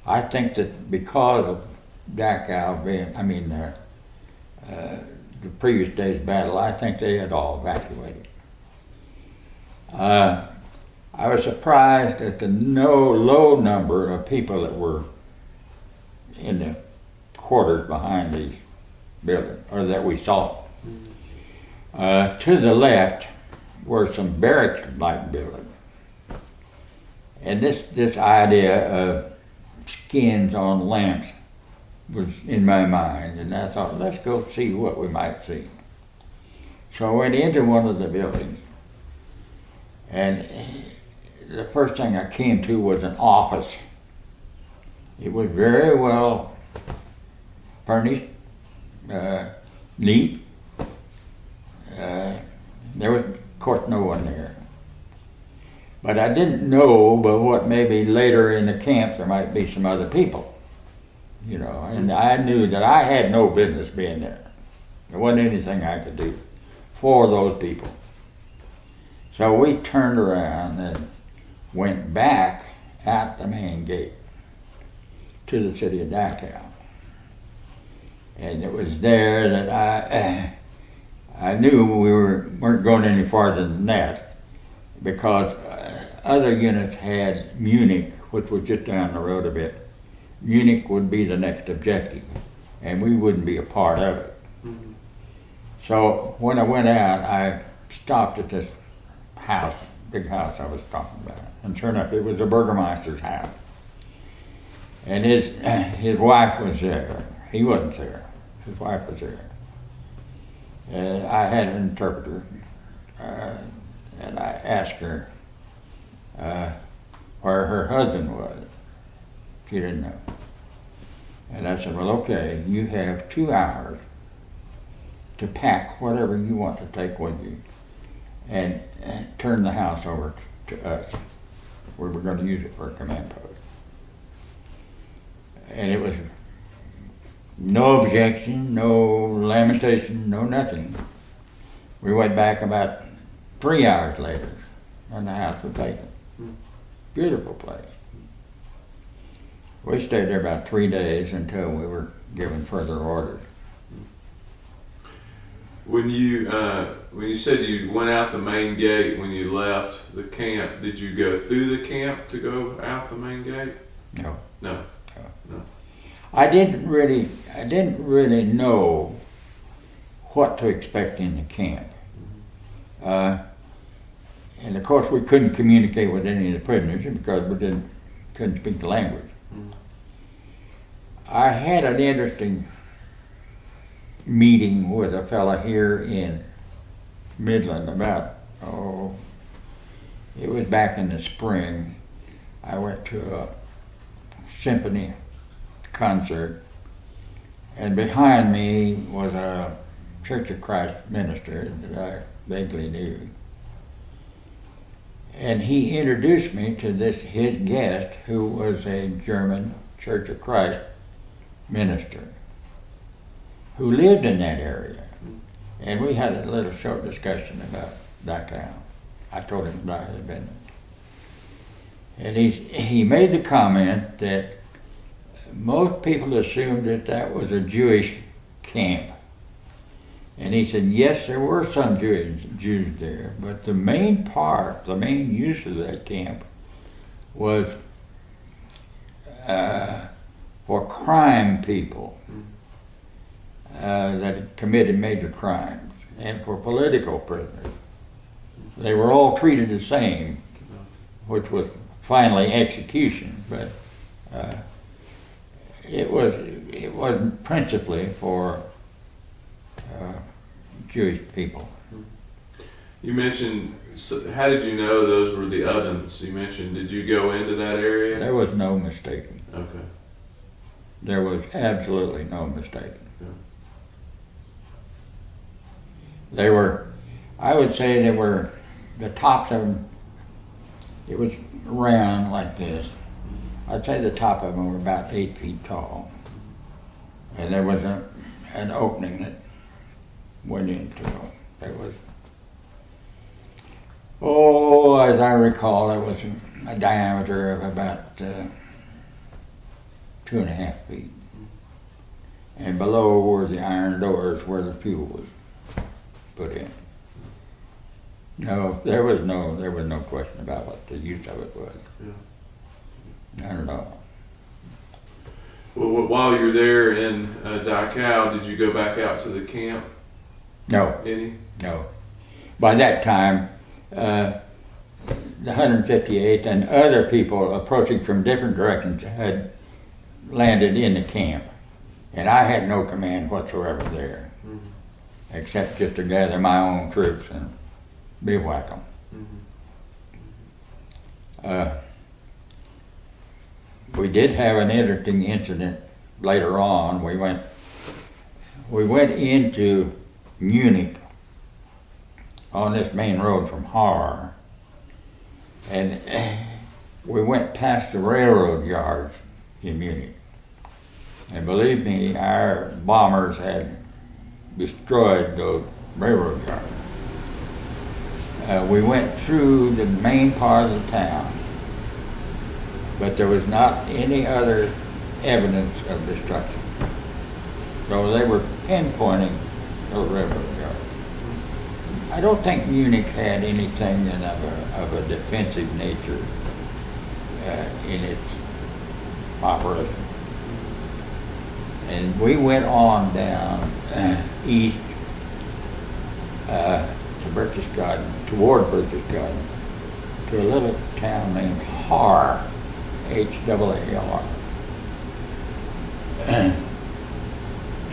I think that because of Dachau being, the previous day's battle, I think they had all evacuated. I was surprised at the low number of people that were in the quarters behind these buildings, or that we saw. To the left were some barracks-like buildings. And this idea of skins on lamps was in my mind, and I thought, let's go see what we might see. So I went into one of the buildings, and the first thing I came to was an office. It was very well furnished, neat. There was, of course, no one there. But I didn't know but what maybe later in the camp there might be some other people. And I knew that I had no business being there. There wasn't anything I could do for those people. So we turned around and went back out the main gate to the city of Dachau. And it was there that I knew we weren't going any farther than that, because other units had Munich, which was just down the road a bit. Munich would be the next objective, and we wouldn't be a part of it. Mm-hmm. So when I went out, I stopped at this house, big house I was talking about, and sure enough, it was the Burgermeister's house. And his wife was there. He wasn't there. His wife was there. And I had an interpreter, and I asked her where her husband was. She didn't know. And I said, well, okay, you have 2 hours to pack whatever you want to take with you and turn the house over to us. We were going to use it for a command post. And it was no objection, no lamentation, no nothing. We went back about 3 hours later, and the house was vacant. Beautiful place. We stayed there about 3 days until we were given further orders. When you said you went out the main gate when you left the camp, did you go through the camp to go out the main gate? No. No. I didn't really know what to expect in the camp. And of course we couldn't communicate with any of the prisoners because we couldn't speak the language. I had an interesting meeting with a fella here in Midland about, it was back in the spring. I went to a symphony concert, and behind me was a Church of Christ minister that I vaguely knew. And he introduced me to his guest, who was a German Church of Christ minister who lived in that area. And we had a little short discussion about Dachau. I told him that I had been. And he made the comment that most people assumed that was a Jewish camp. And he said, yes, there were some Jews there, but the main use of that camp was for crime people that had committed major crimes, and for political prisoners. They were all treated the same, which was finally execution, but it wasn't principally for Jewish people. You mentioned, how did you know those were the ovens? You mentioned, did you go into that area? There was no mistaking. Okay. There was absolutely no mistaking. Yeah. They were, I would say they were, the tops of them, it was round like this. I'd say the top of them were about 8 feet tall. And there was an opening that went into it. It was, oh, as I recall, it was a diameter of about 2.5 feet. And below were the iron doors where the fuel was put in. No, there was no question about what the use of it was. Yeah. None at all. Well, while you're there in Dachau, did you go back out to the camp? No, Any? no. By that time, the 158th and other people approaching from different directions had landed in the camp. And I had no command whatsoever there, except just to gather my own troops and bivouac them. We did have an interesting incident later on. We went into Munich on this main road from Har, and we went past the railroad yards in Munich. And believe me, our bombers had destroyed those railroad yards. We went through the main part of the town, but there was not any other evidence of destruction. So they were pinpointing those railroad yards. I don't think Munich had anything of a defensive nature in its operation. And we went on down east to Berchtesgaden, toward Berchtesgaden, to a little town named Har, H-A-A-R.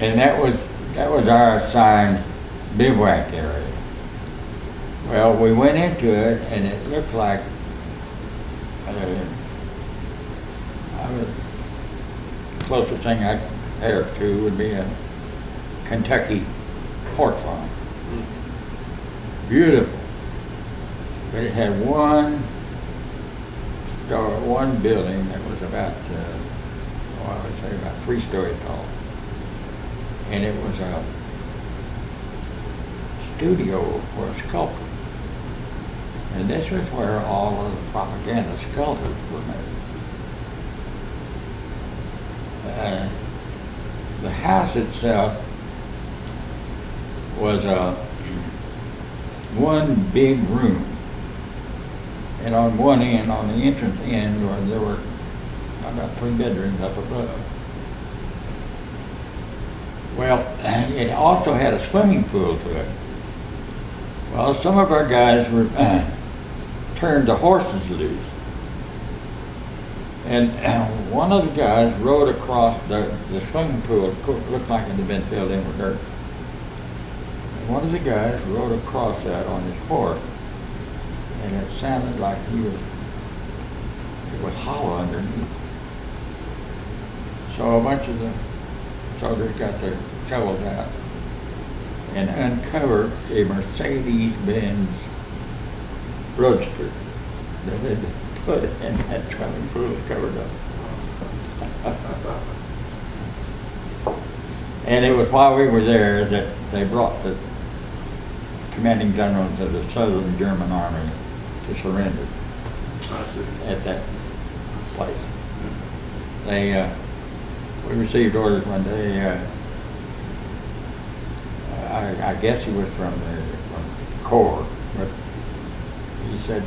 And that was our assigned bivouac area. Well, we went into it, and it looked like the closest thing I could compare it to would be a Kentucky pork farm. Beautiful, but it had one building that was about, I would say about 3 stories tall, and it was a studio for a sculptor. And this was where all of the propaganda sculptures were made. The house itself was one big room, and on one end, on the entrance end, there were about 3 bedrooms up above. Well, it also had a swimming pool to it. Well, some of our guys were turned the horses loose, and one of the guys rode across the swimming pool. It looked like it had been filled in with dirt. And one of the guys rode across that on his horse, and it sounded like it was hollow underneath. So a bunch of the soldiers got their shovels out and uncovered a Mercedes-Benz Roadster that had been put in that swimming pool covered up. And it was while we were there that they brought the commanding generals of the Southern German Army to surrender. I see. At that place. We received orders one day. I guess he was from the Corps, but he said,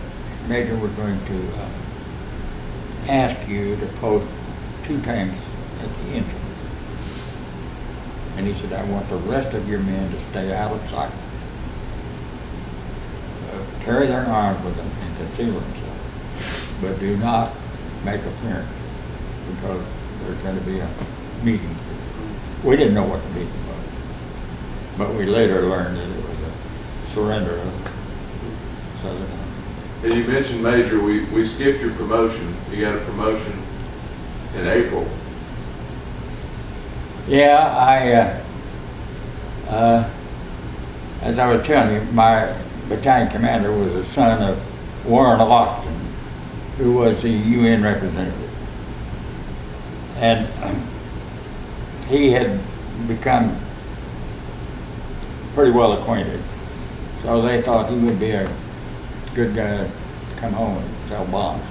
"Major, we're going to ask you to post 2 tanks at the entrance." And he said, "I want the rest of your men to stay out of sight. Carry their arms with them and conceal themselves, but do not make appearance, because there's going to be a meeting." We didn't know what the meeting was, but we later learned that it was a surrender of Southern Army. And you mentioned Major, we skipped your promotion. You got a promotion in April. Yeah, as I was telling you, my battalion commander was the son of Warren Austin, who was the UN representative. And he had become pretty well acquainted. So they thought he would be a good guy to come home and sell bombs.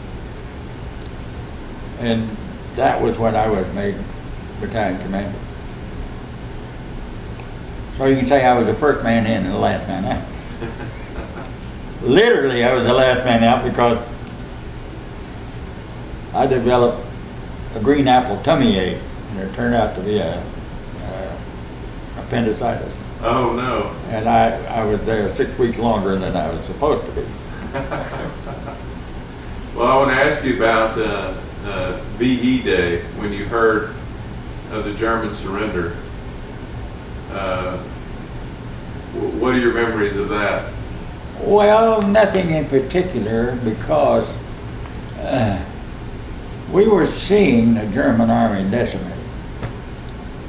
And that was when I was made battalion commander. So you can say I was the first man in and the last man out. Literally, I was the last man out because I developed a green apple tummy ache, and it turned out to be a appendicitis. Oh no. And I was there 6 weeks longer than I was supposed to be. Well, I want to ask you about VE Day, when you heard of the German surrender. What are your memories of that? Well, nothing in particular, because we were seeing the German army decimated.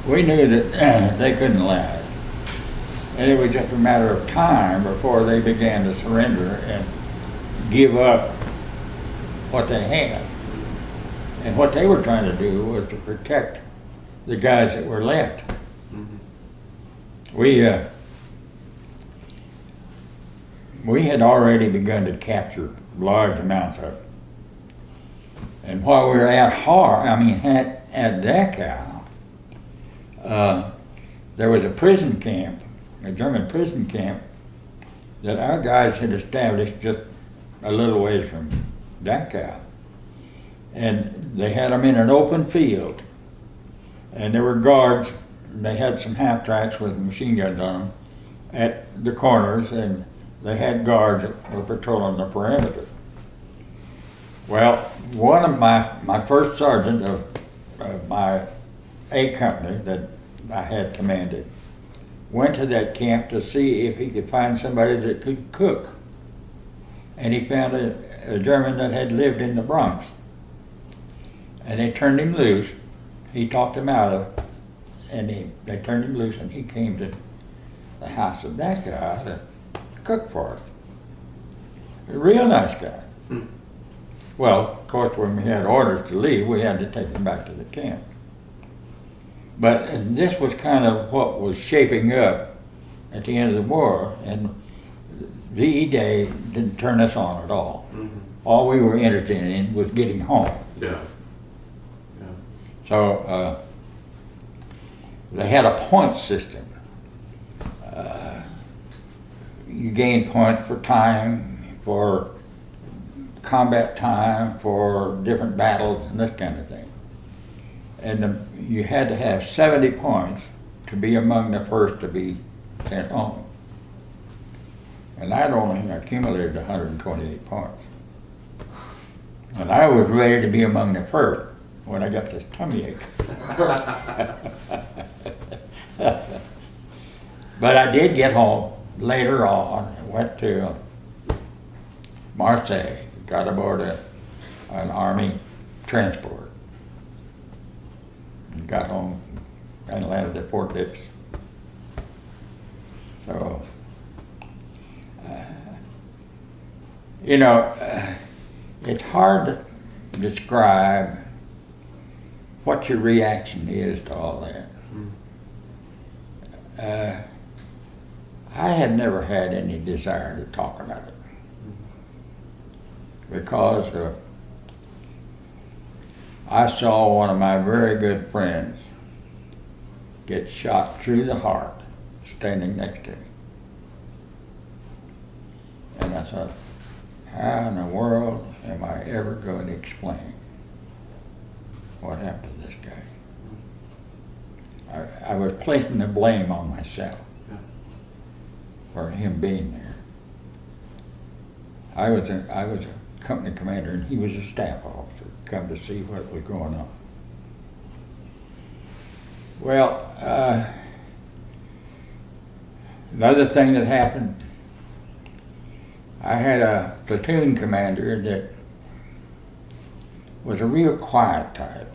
We knew that they couldn't last. And it was just a matter of time before they began to surrender and give up what they had. And what they were trying to do was to protect the guys that were left. Mm-hmm. We had already begun to capture large amounts of it. And while we were at Dachau, there was a prison camp, a German prison camp, that our guys had established just a little ways from Dachau. And they had them in an open field. And there were guards, they had some half-tracks with machine guns on them at the corners, and they had guards that were patrolling the perimeter. Well, one of my first sergeant of my A company that I had commanded went to that camp to see if he could find somebody that could cook. And he found a German that had lived in the Bronx. And they turned him loose. He talked him out of it, and they turned him loose, and he came to the house of that guy to cook for us. A real nice guy. Hmm. Well, of course, when we had orders to leave, we had to take him back to the camp. But this was kind of what was shaping up at the end of the war, and VE Day didn't turn us on at all. Mm-hmm. All we were interested in was getting home. Yeah. So they had a point system. You gained points for time, for combat time, for different battles, and this kind of thing. And you had to have 70 points to be among the first to be sent home. And I'd only accumulated 128 points. And I was ready to be among the first when I got this tummy ache. But I did get home later on. I went to Marseille, got aboard an army transport, and got home and landed at Fort Dix. So, it's hard to describe what your reaction is to all that. I had never had any desire to talk about it because I saw one of my very good friends get shot through the heart standing next to me. And I thought, how in the world am I ever going to explain what happened to this guy? I was placing the blame on myself for him being there. I was a company commander, and he was a staff officer, come to see what was going on. Well, another thing that happened, I had a platoon commander that was a real quiet type,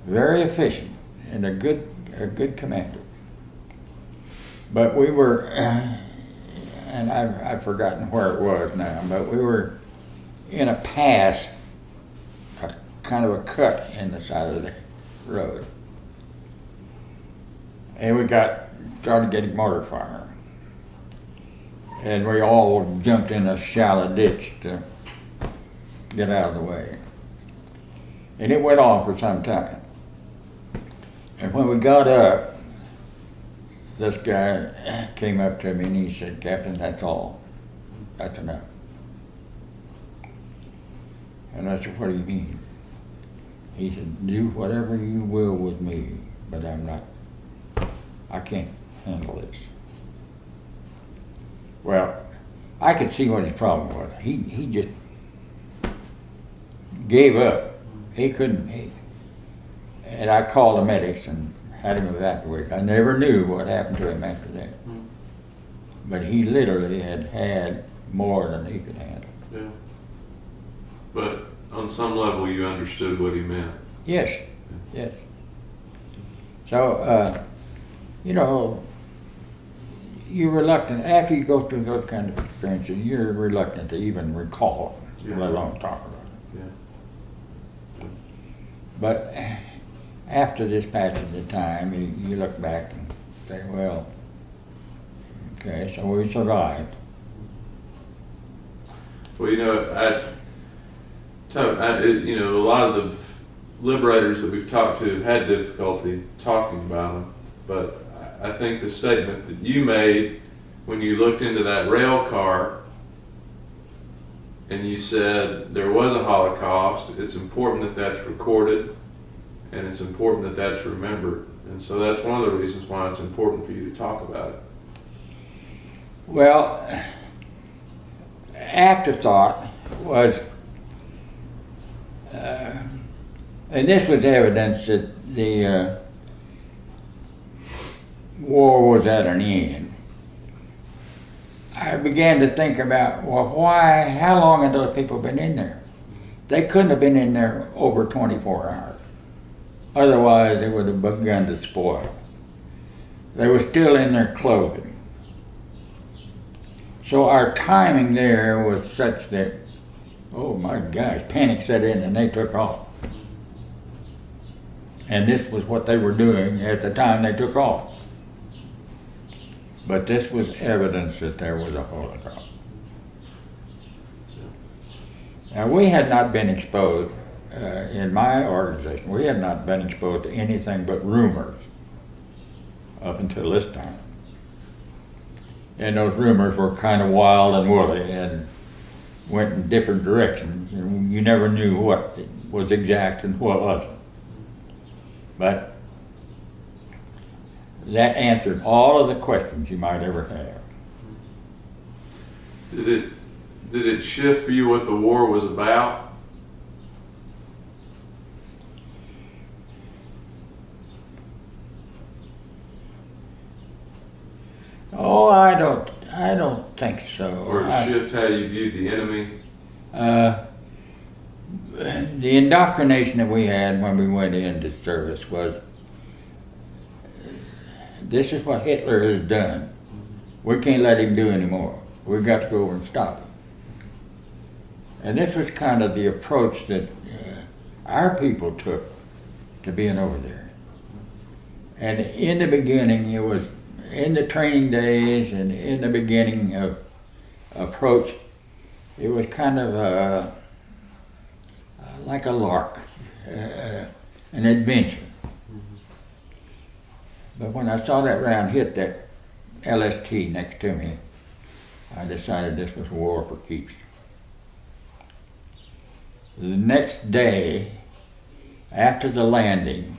very efficient, and a good commander. But we were, and I've forgotten where it was now, but we were in a pass, a kind of a cut in the side of the road. And we started getting mortar fire. And we all jumped in a shallow ditch to get out of the way. And it went on for some time. And when we got up, this guy came up to me and he said, "Captain, that's all. That's enough." And I said, "What do you mean?" He said, "Do whatever you will with me, but I can't handle this." Well, I could see what his problem was. He just gave up. He couldn't, and I called the medics and had him evacuated. I never knew what happened to him after that. But he literally had more than he could handle. Yeah. But on some level, you understood what he meant. Yes, yes. So, you're reluctant, after you go through those kind of experiences, you're reluctant to even recall, let alone talk about it. Yeah. But after this passage of time, you look back and say, well, okay, so we survived. Well, a lot of the liberators that we've talked to have had difficulty talking about them, but I think the statement that you made when you looked into that rail car and you said there was a Holocaust, it's important that that's recorded and it's important that that's remembered. And so that's one of the reasons why it's important for you to talk about it. Well, afterthought was, and this was evidence that the war was at an end. I began to think about, well, how long had those people been in there? They couldn't have been in there over 24 hours. Otherwise, they would have begun to spoil. They were still in their clothing. So our timing there was such that, oh my gosh, panic set in and they took off. And this was what they were doing at the time they took off. But this was evidence that there was a Holocaust. Now, we had not been exposed, in my organization, we had not been exposed to anything but rumors up until this time. And those rumors were kind of wild and woolly and went in different directions. And you never knew what was exact and what wasn't. But that answered all of the questions you might ever have. Did it shift for you what the war was about? Oh, I don't think so. Or shift how you viewed the enemy? The indoctrination that we had when we went into service was, this is what Hitler has done. We can't let him do anymore. We've got to go over and stop him. And this was kind of the approach that our people took to being over there. And in the beginning, it was in the training days and in the beginning of approach, it was kind of like a lark, an adventure. But when I saw that round hit that LST next to me, I decided this was war for keeps. The next day, after the landing,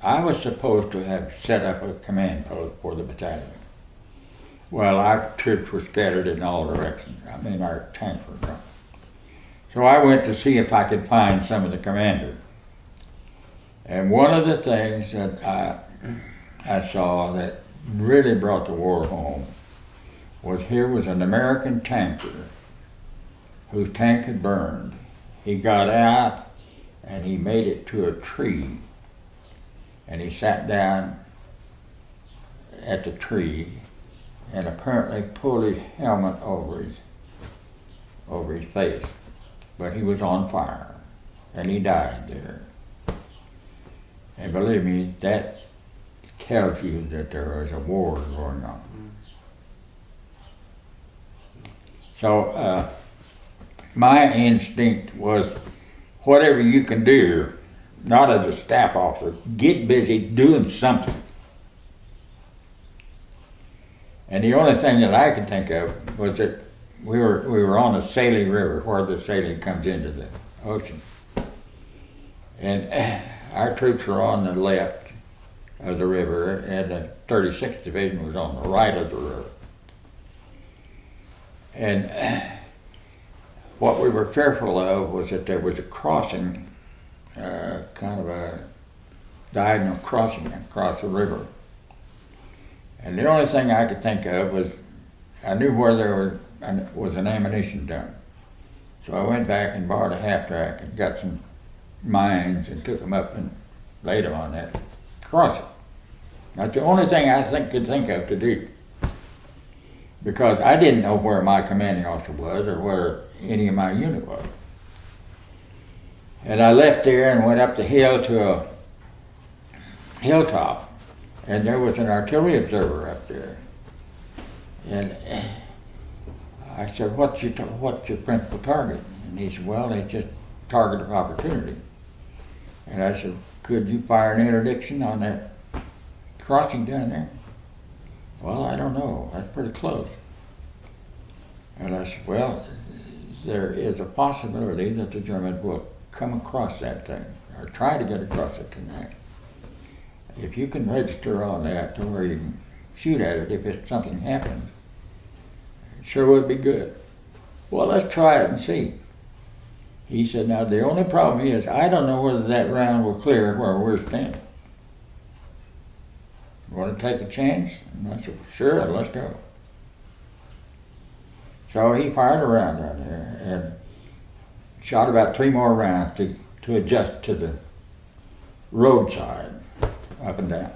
I was supposed to have set up a command post for the battalion. Well, our troops were scattered in all directions. I mean, our tanks were gone. So I went to see if I could find some of the commanders. And one of the things that I saw that really brought the war home was here was an American tanker whose tank had burned. He got out and he made it to a tree and he sat down at the tree and apparently pulled his helmet over his face. But he was on fire, and he died there. And believe me, that tells you that there was a war going on. So my instinct was, whatever you can do, not as a staff officer, get busy doing something. And the only thing that I could think of was that we were on the Saley River, where the Saley comes into the ocean. And our troops were on the left of the river, and the 36th Division was on the right of the river. And what we were fearful of was that there was a crossing, kind of a diagonal crossing across the river. And the only thing I could think of was, I knew where there was an ammunition dump. So I went back and borrowed a half track and got some mines and took them up and laid them on that crossing. That's the only thing I could think of to do. Because I didn't know where my commanding officer was or where any of my unit was. And I left there and went up the hill to a hilltop, and there was an artillery observer up there. And I said, what's your principal target? And he said, well, it's just target of opportunity. And I said, could you fire an interdiction on that crossing down there? Well, I don't know, that's pretty close. And I said, well, there is a possibility that the Germans will come across that thing, or try to get across it tonight. If you can register on that to where you can shoot at it if something happens, it sure would be good. Well, let's try it and see. He said, now the only problem is, I don't know whether that round will clear where we're standing. Want to take a chance? And I said, sure, let's go. So he fired a round down there and shot about 3 more rounds to adjust to the roadside, up and down.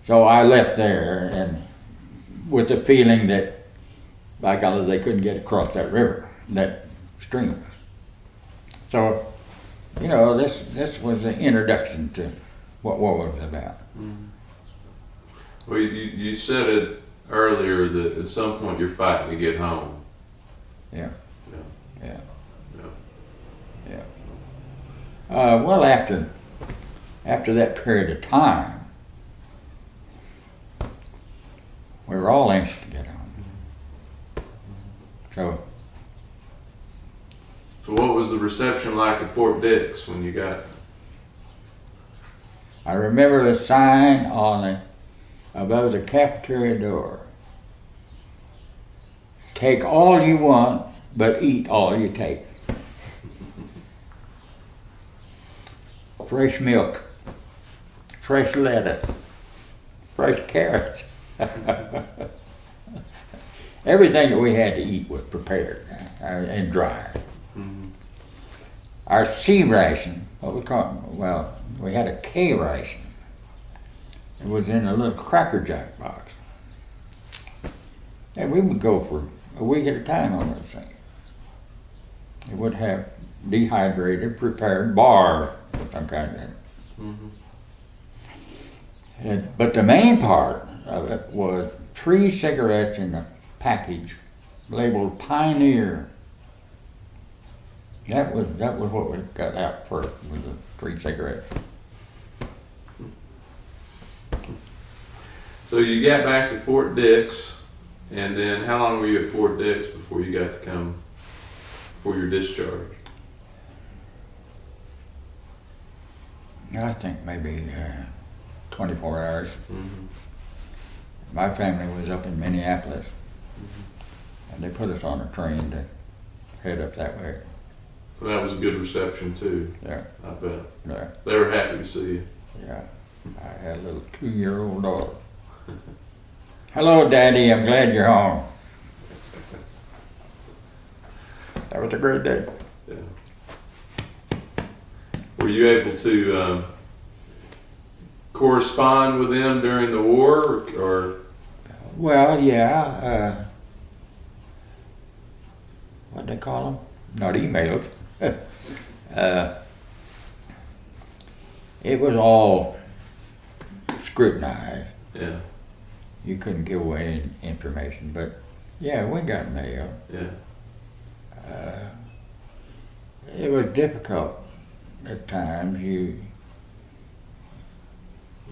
So I left there, and with the feeling that, by golly, they couldn't get across that river, that stream. So, you know, this was an introduction to what war was about. Mm-hmm. Well, you said it earlier that at some point you're fighting to get home. Yeah. Yeah. Well, after that period of time, we were all anxious to get home. So what was the reception like at Fort Dix when you got? I remember a sign above the cafeteria door. Take all you want, but eat all you take. Fresh milk, fresh lettuce, fresh carrots. Everything that we had to eat was prepared and dry. Mm-hmm. Our C ration, what we call it, well, we had a K ration. It was in a little Cracker Jack box. And we would go for a week at a time on those things. It would have dehydrated, prepared bars, some kind of thing. Mm-hmm. But the main part of it was 3 cigarettes in a package labeled Pioneer. That was what we got out first, was the 3 cigarettes. So you got back to Fort Dix, and then how long were you at Fort Dix before you got to come for your discharge? I think maybe 24 hours. Mm-hmm. My family was up in Minneapolis, Mm-hmm. and they put us on a train to head up that way. Well, that was a good reception too. Yeah. I bet. Yeah. They were happy to see you. Yeah. I had a little 2-year-old daughter. Hello, Daddy, I'm glad you're home. That was a great day. Yeah. Were you able to correspond with them during the war, or Well, yeah. What they call them? Not emails. It was all scrutinized. Yeah. You couldn't give away any information, but yeah, we got mail. Yeah. It was difficult at times. You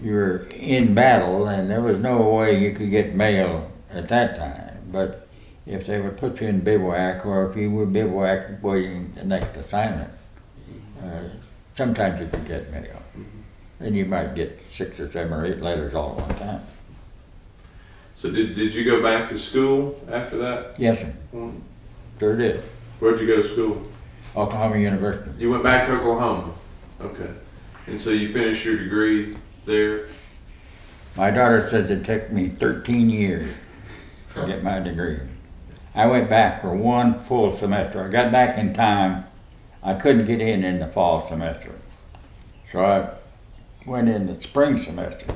were in battle, and there was no way you could get mail at that time. But if they would put you in bivouac, or if you were bivouac waiting the next assignment, sometimes you could get mail. And you might get 6 or 7 or 8 letters all at one time. So did you go back to school after that? Yes, sir. Sure did. Where'd you go to school? Oklahoma University. You went back to Oklahoma. Okay. And so you finished your degree there? My daughter said it took me 13 years to get my degree. I went back for 1 full semester. I got back in time. I couldn't get in the fall semester. So I went in the spring semester.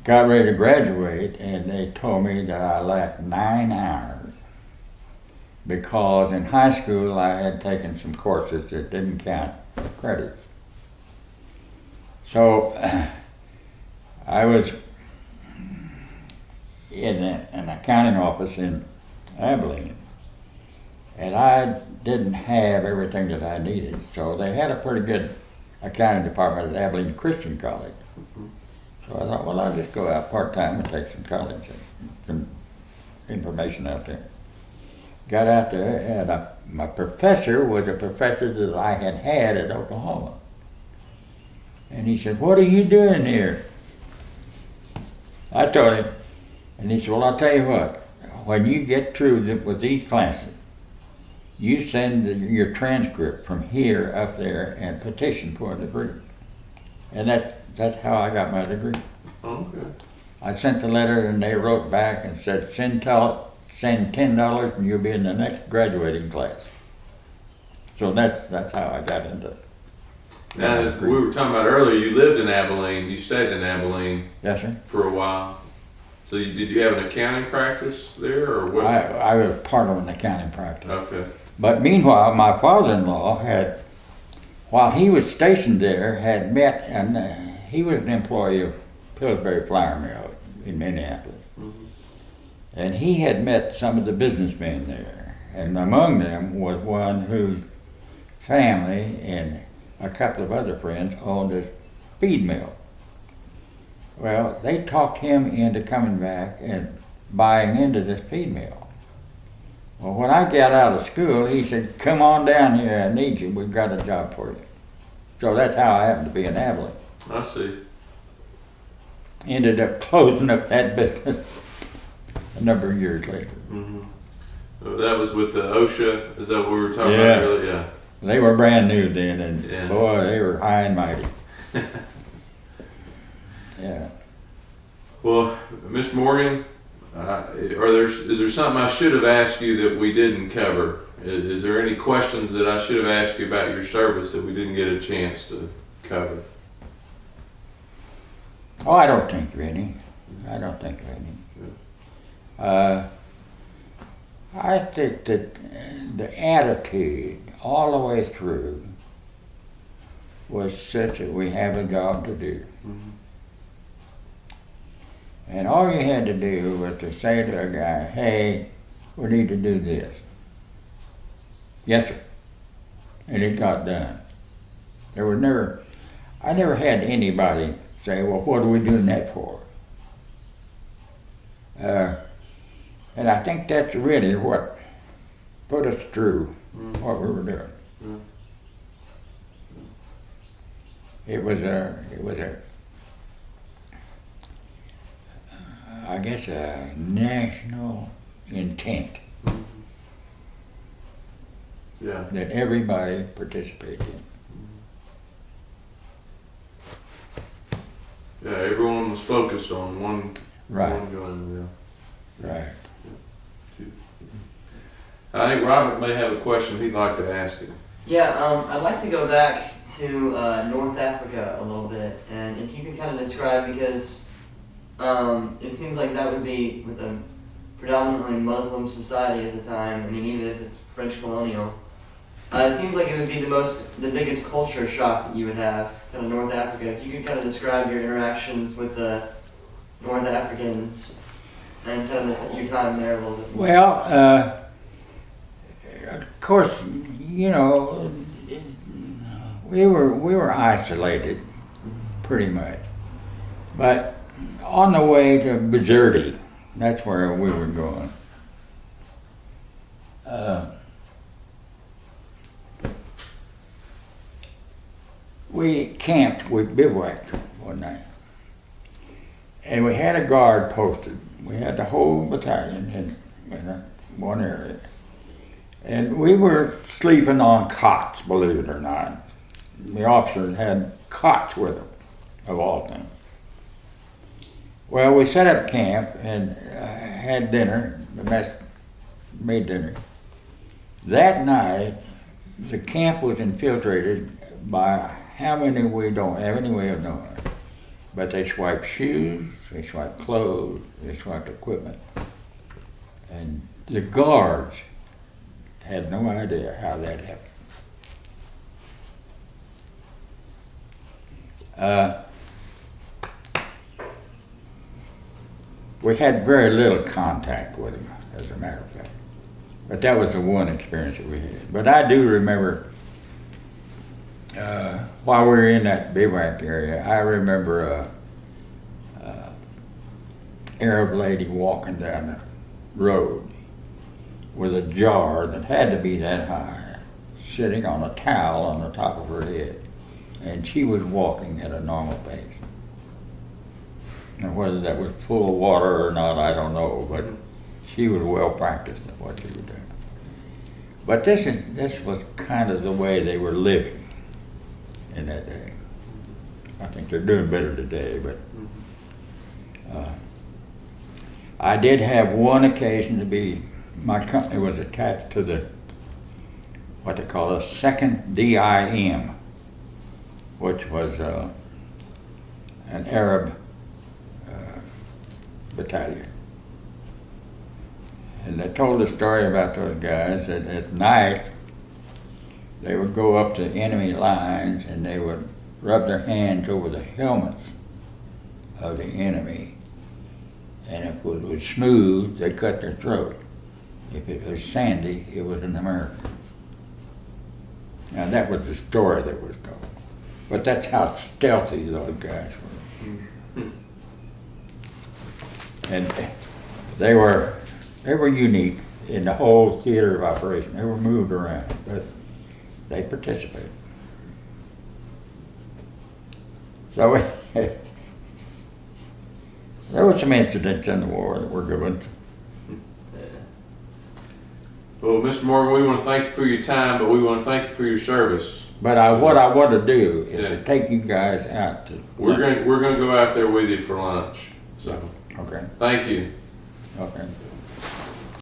Got ready to graduate, and they told me that I lacked 9 hours because in high school I had taken some courses that didn't count credits. So I was in an accounting office in Abilene, and I didn't have everything that I needed. So they had a pretty good accounting department at Abilene Christian College. So I thought, well, I'll just go out part-time and take some college and some information out there. Got out there, and my professor was a professor that I had at Oklahoma. And he said, "What are you doing here?" I told him, and he said, "Well, I'll tell you what, when you get through with these classes, you send your transcript from here up there and petition for a degree." And that's how I got my degree. Okay. I sent the letter, and they wrote back and said, send $10 and you'll be in the next graduating class. So that's how I got into it. Now, as we were talking about earlier, you lived in Abilene. You stayed in Abilene. Yes, sir. For a while. So did you have an accounting practice there, or what? I was part of an accounting practice. Okay. But meanwhile, my father-in-law had, while he was stationed there, had met, and he was an employee of Pillsbury Flour Mill in Minneapolis. Mm-hmm. And he had met some of the businessmen there. And among them was one whose family and a couple of other friends owned a feed mill. Well, they talked him into coming back and buying into this feed mill. Well, when I got out of school, he said, "Come on down here, I need you, we've got a job for you." So that's how I happened to be in Abilene. I see. Ended up closing up that business a number of years later. Mm-hmm. That was with the OSHA, is that what we were talking about earlier? Yeah. They were brand new then, and boy, they were high and mighty. Yeah. Well, Mr. Morgan, is there something I should have asked you that we didn't cover? Is there any questions that I should have asked you about your service that we didn't get a chance to cover? Oh, I don't think of any. I think that the attitude all the way through was such that we have a job to do. Mm-hmm. And all you had to do was to say to a guy, "Hey, we need to do this." "Yes, sir." And it got done. I never had anybody say, "Well, what are we doing that for?" And I think that's really what put us through what we were doing. Mm. It was I guess a national intent that everybody participated in. Yeah, everyone was focused on one goal. Right. I think Robert may have a question he'd like to ask you. Yeah, I'd like to go back to North Africa a little bit, and if you can kind of describe, because it seems like that would be with a predominantly Muslim society at the time. I mean, even if it's French colonial, it seems like it would be the biggest culture shock that you would have, kind of North Africa. If you could kind of describe your interactions with the North Africans and kind of your time there a little bit. Well, of course, you know, we were isolated pretty much, but on the way to Bizerti, that's where we were going. We camped, we bivouacked one night, and we had a guard posted. We had the whole battalion in one area, and we were sleeping on cots, believe it or not. The officers had cots with them, of all things. Well, we set up camp and had dinner. The mess made dinner. That night, the camp was infiltrated by how many we don't have any way of knowing. But they swiped shoes, they swiped clothes, they swiped equipment. And the guards had no idea how that happened. We had very little contact with them, as a matter of fact. But that was the one experience that we had. But I do remember, while we were in that bivouac area, I remember a Arab lady walking down the road with a jar that had to be that high, sitting on a towel on the top of her head. And she was walking at a normal pace. And whether that was full of water or not, I don't know, but she was well practiced at what she was doing. But this was kind of the way they were living in that day. I think they're doing better today, but I did have one occasion to be, my company was attached to the, what they call a 2nd DIM, which was an Arab battalion. And they told a story about those guys that at night they would go up to enemy lines and they would rub their hands over the helmets of the enemy. And if it was smooth, they cut their throat. If it was sandy, it was an American. Now that was the story that was told. But that's how stealthy those guys were. And they were unique in the whole theater of operation. They were moved around, but they participated. So there were some incidents in the war that were good ones. Well, Mr. Morgan, we want to thank you for your time, but we want to thank you for your service. But what I want to do is to take you guys out to We're going to go out there with you for lunch. So okay. thank you. Okay.